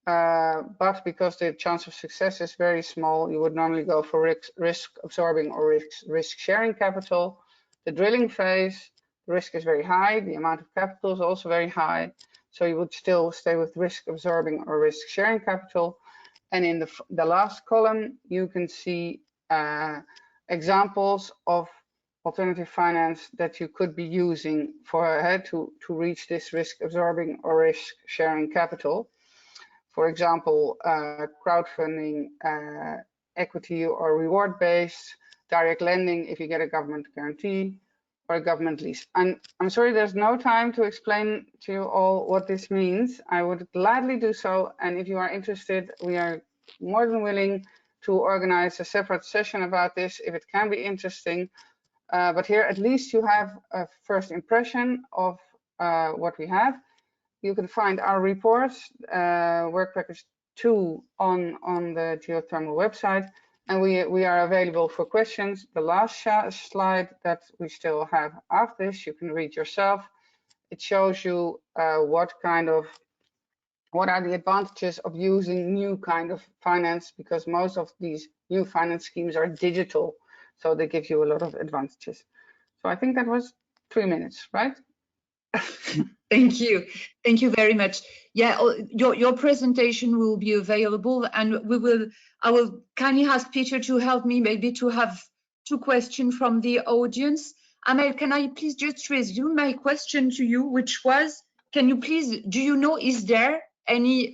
but because the chance of success is very small, you would normally go for risk absorbing or risk sharing capital. The drilling phase, the risk is very high, the amount of capital is also very high, so you would still stay with risk absorbing or risk sharing capital. And in the last column, you can see examples of alternative finance that you could be using for to reach this risk absorbing or risk sharing capital. For example, crowdfunding, equity or reward based, direct lending if you get a government guarantee, or a government lease. And I'm sorry, there's no time to explain to you all what this means. I would gladly do so. And if you are interested, we are more than willing to organize a separate session about this if it can be interesting. But here, at least you have a first impression of what we have. You can find our reports, work package 2 on the geothermal website. And we are available for questions. The last slide that we still have after this, you can read yourself. It shows you what are the advantages of using new kind of finance, because most of these new finance schemes are digital, so they give you a lot of advantages. So I think that was 3 minutes, right? Thank you very much. Yeah, your presentation will be available, and I will kindly ask Peter to help me maybe to have 2 questions from the audience. Amel, can I please just resume my question to you, which was, can you please, do you know, is there any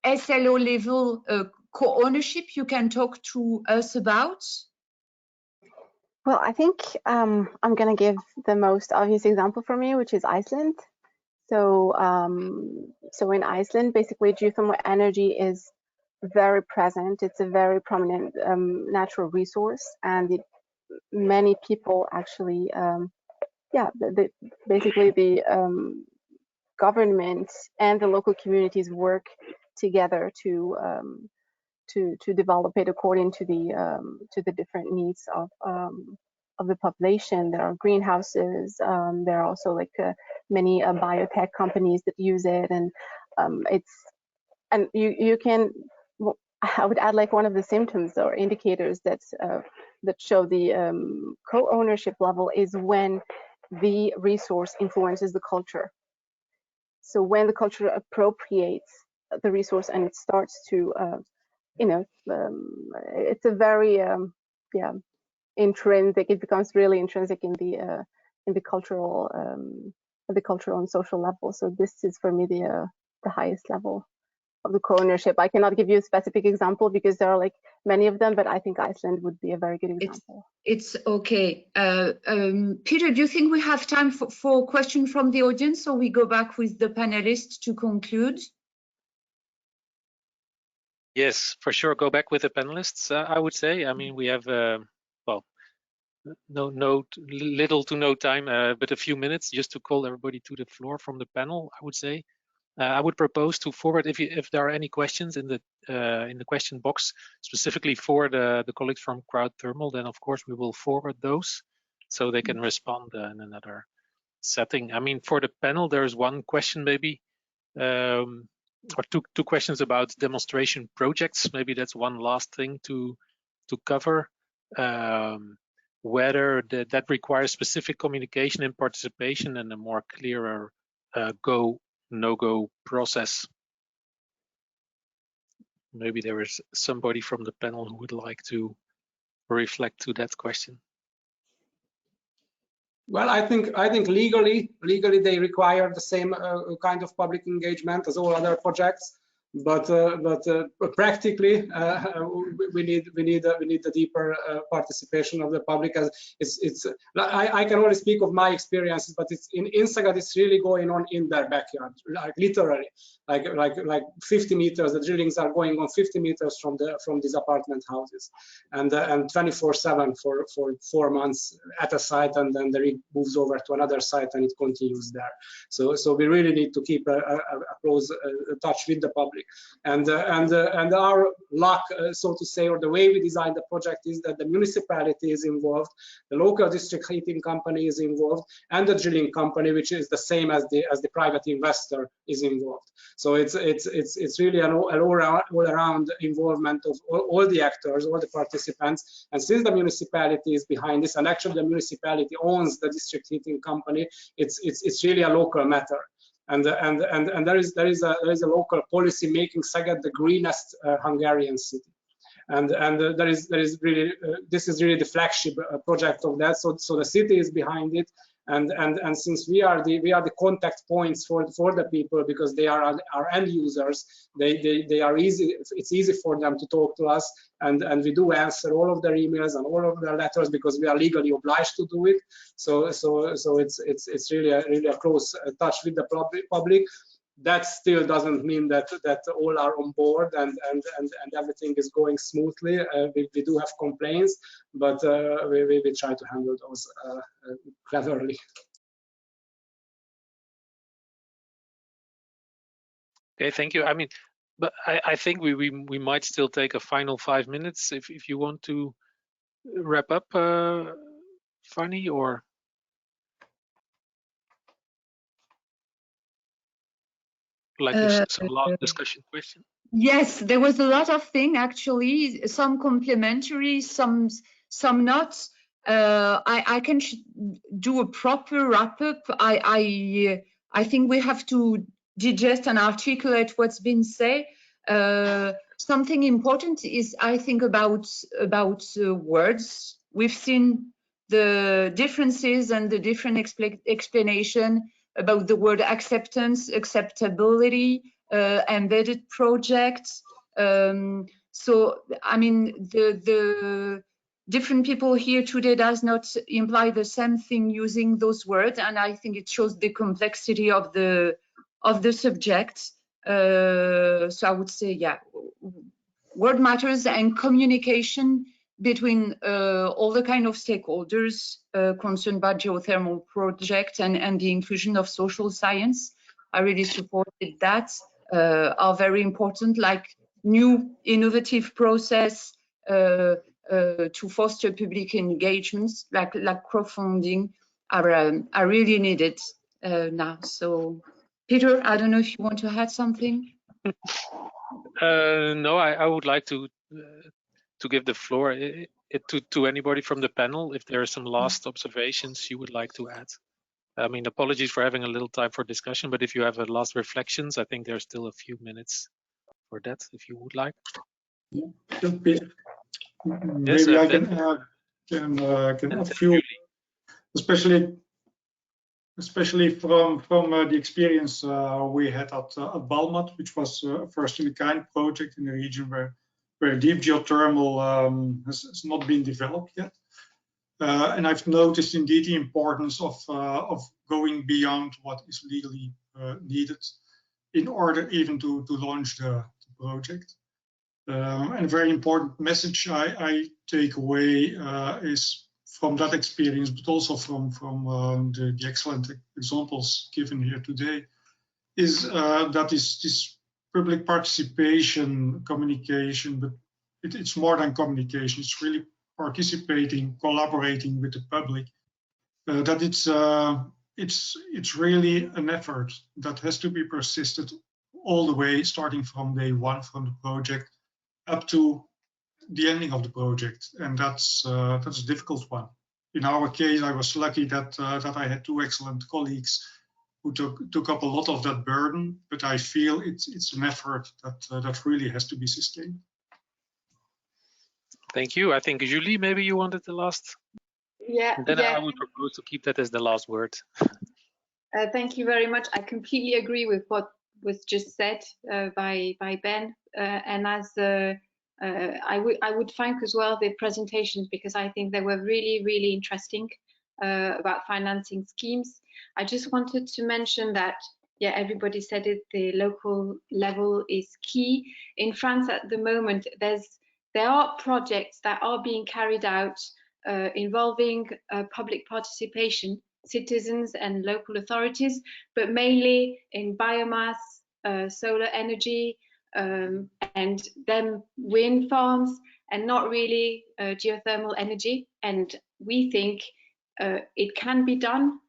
SLO level co-ownership you can talk to us about? Well, I think I'm going to give the most obvious example for me, which is Iceland. So, so in Iceland, basically, geothermal energy is very present. It's a very prominent natural resource, and many people actually, basically the government and the local communities work together to develop it according to the different needs of the population. There are greenhouses. There are also like many biotech companies that use it, and you can. I would add like one of the symptoms or indicators that show the co-ownership level is when the resource influences the culture. So when the culture appropriates the resource and it starts to it's a very intrinsic. It becomes really intrinsic in the cultural and social level. So this is for me the highest level of the co-ownership. I cannot give you a specific example because there are like many of them, but I think Iceland would be a very good example. It's okay. Peter, do you think we have time for questions from the audience, or we go back with the panelists to conclude? Yes, for sure. Go back with the panelists, I would say. I mean, we have, well, little to no time, but a few minutes just to call everybody to the floor from the panel, I would say. I would propose to forward, if there are any questions in the question box, specifically for the colleagues from CROWDTHERMAL, then of course we will forward those so they can respond in another setting. I mean, for the panel, there is one question maybe, or two questions about demonstration projects. Maybe that's one last thing to cover. Whether that requires specific communication and participation and a more clearer go no-go process. Maybe there is somebody from the panel who would like to reflect to that question. Well, I think legally they require the same kind of public engagement as all other projects, but practically we need a deeper participation of the public. As it's I can only speak of my experiences, but it's in Szeged, it's really going on in their backyard, like literally, like 50 meters. The drillings are going on 50 meters from these apartment houses, and 24/7 for 4 months at a site, and then the rig moves over to another site and it continues there. So we really need to keep a close touch with the public, and our luck, so to say, or the way we designed the project is that the municipality is involved, the local district heating company is involved, and the drilling company, which is the same as the private investor, is involved. So it's really an all around involvement of all the actors, all the participants. And since the municipality is behind this, and actually the municipality owns the district heating company, it's really a local matter. And there is a local policy making Szeged the greenest Hungarian city. And there is really this is really the flagship project of that. So the city is behind it, and since we are the contact points for the people, because they are our end users, they are easy. It's easy for them to talk to us, and we do answer all of their emails and all of their letters because we are legally obliged to do it. So it's really a close touch with the public. That still doesn't mean that all are on board and everything is going smoothly. We do have complaints, but we try to handle those cleverly. Okay, thank you. I mean, but I think we might still take a final 5 minutes if you want to wrap up, Fanny, or. Like some last discussion question? Yes, there was a lot of things actually, some complementary, some not. I can do a proper wrap up. I think we have to digest and articulate what's been said. Something important is, I think, about words. We've seen the differences and the different explanation about the word acceptance, acceptability, embedded projects. So, I mean, the different people here today does not imply the same thing using those words, and I think it shows the complexity of the subject. So I would say, yeah, word matters, and communication between all the kind of stakeholders concerned by geothermal project and the inclusion of social science. I really supported that, are very important, like new innovative process to foster public engagements, like crowdfunding, are really needed now. So, Peter, I don't know if you want to add something. No, I would like to give the floor to anybody from the panel if there are some last observations you would like to add. I mean, apologies for having a little time for discussion, but if you have last reflections, I think there's still a few minutes for that, if you would like. Maybe yes, I can add a few, especially from the experience we had at Balmat, which was a first in a kind project in a region where deep geothermal has not been developed yet. And I've noticed indeed the importance of going beyond what is legally needed in order even to launch the project. And a very important message I take away is from that experience, but also from the excellent examples given here today, is that this public participation, communication, but it's more than communication. It's really participating, collaborating with the public. That it's really an effort that has to be persisted all the way, starting from day one from the project up to the ending of the project, and that's a difficult one. In our case, I was lucky that I had two excellent colleagues who took up a lot of that burden, but I feel it's an effort that really has to be sustained. Thank you. I think Julie, maybe you wanted the last. Yeah. And then I would propose to keep that as the last word. Thank you very much. I completely agree with what was just said by Ben, and as I would thank as well the presentations, because I think they were really interesting about financing schemes. I just wanted to mention that, yeah, everybody said it, the local level is key. In France at the moment, there are projects that are being carried out involving public participation, citizens and local authorities, but mainly in biomass, solar energy, and then wind farms, and not really geothermal energy. And we think it can be done.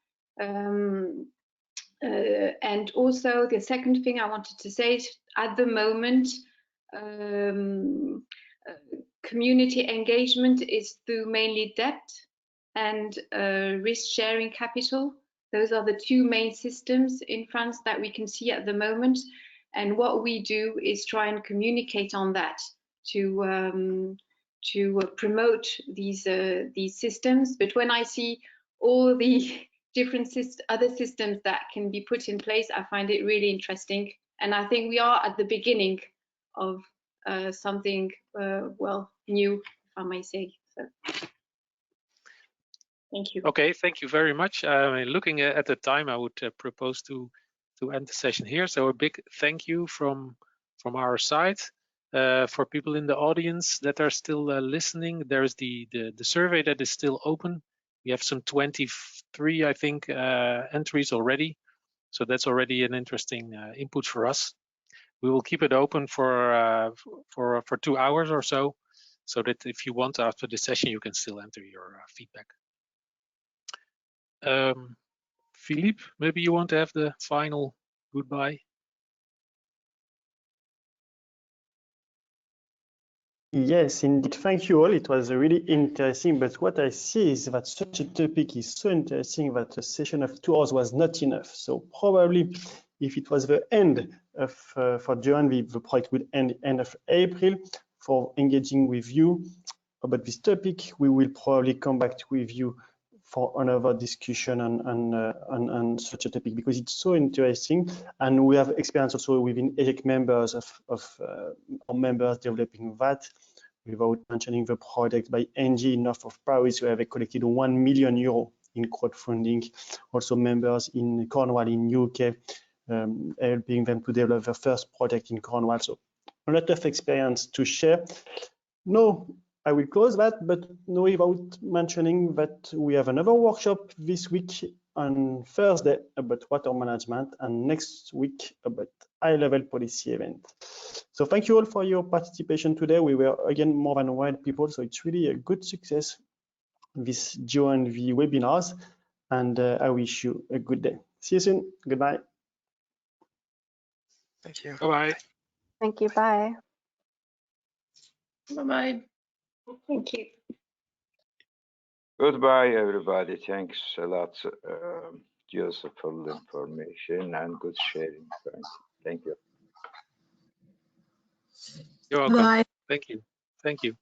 And also the second thing I wanted to say is, at the moment, community engagement is through mainly debt and risk-sharing capital. Those are the two main systems in France that we can see at the moment. And what we do is try and communicate on that to promote these systems. But when I see all the different other systems that can be put in place, I find it really interesting. And I think we are at the beginning of something well, new, if I may say. So, thank you. Okay, thank you very much. Looking at the time, I would propose to end the session here. So a big thank you from our side. For people in the audience that are still listening, there's the survey that is still open. We have some 23, I think, entries already. So that's already an interesting input for us. We will keep it open for 2 hours or so that if you want after the session, you can still enter your feedback. Philippe, maybe you want to have the final goodbye? Yes, indeed. Thank you all. It was really interesting. But what I see is that such a topic is so interesting that a session of 2 hours was not enough. So probably if it was the end of for GEOENVI, the project would end of April. For engaging with you about this topic, we will probably come back with you for another discussion on such a topic, because it's so interesting, and we have experience also within EJEC members of our members developing that. Without mentioning the project by NG north of Paris, where they collected €1 million in crowdfunding. Also members in Cornwall in UK, helping them to develop their first project in Cornwall. So a lot of experience to share. No, I will close that, but no, without mentioning that we have another workshop this week on Thursday about water management, and next week about high-level policy event. So thank you all for your participation today. We were again more than 100 people, so it's really a good success, this GEOENVI webinars, and I wish you a good day. See you soon. Goodbye. Thank you. Bye-bye. Thank you. Bye. Bye-bye. Thank you. Goodbye, everybody. Thanks a lot, Joseph, for the information and good sharing. Thank you. You're welcome. Bye. Thank you. Thank you.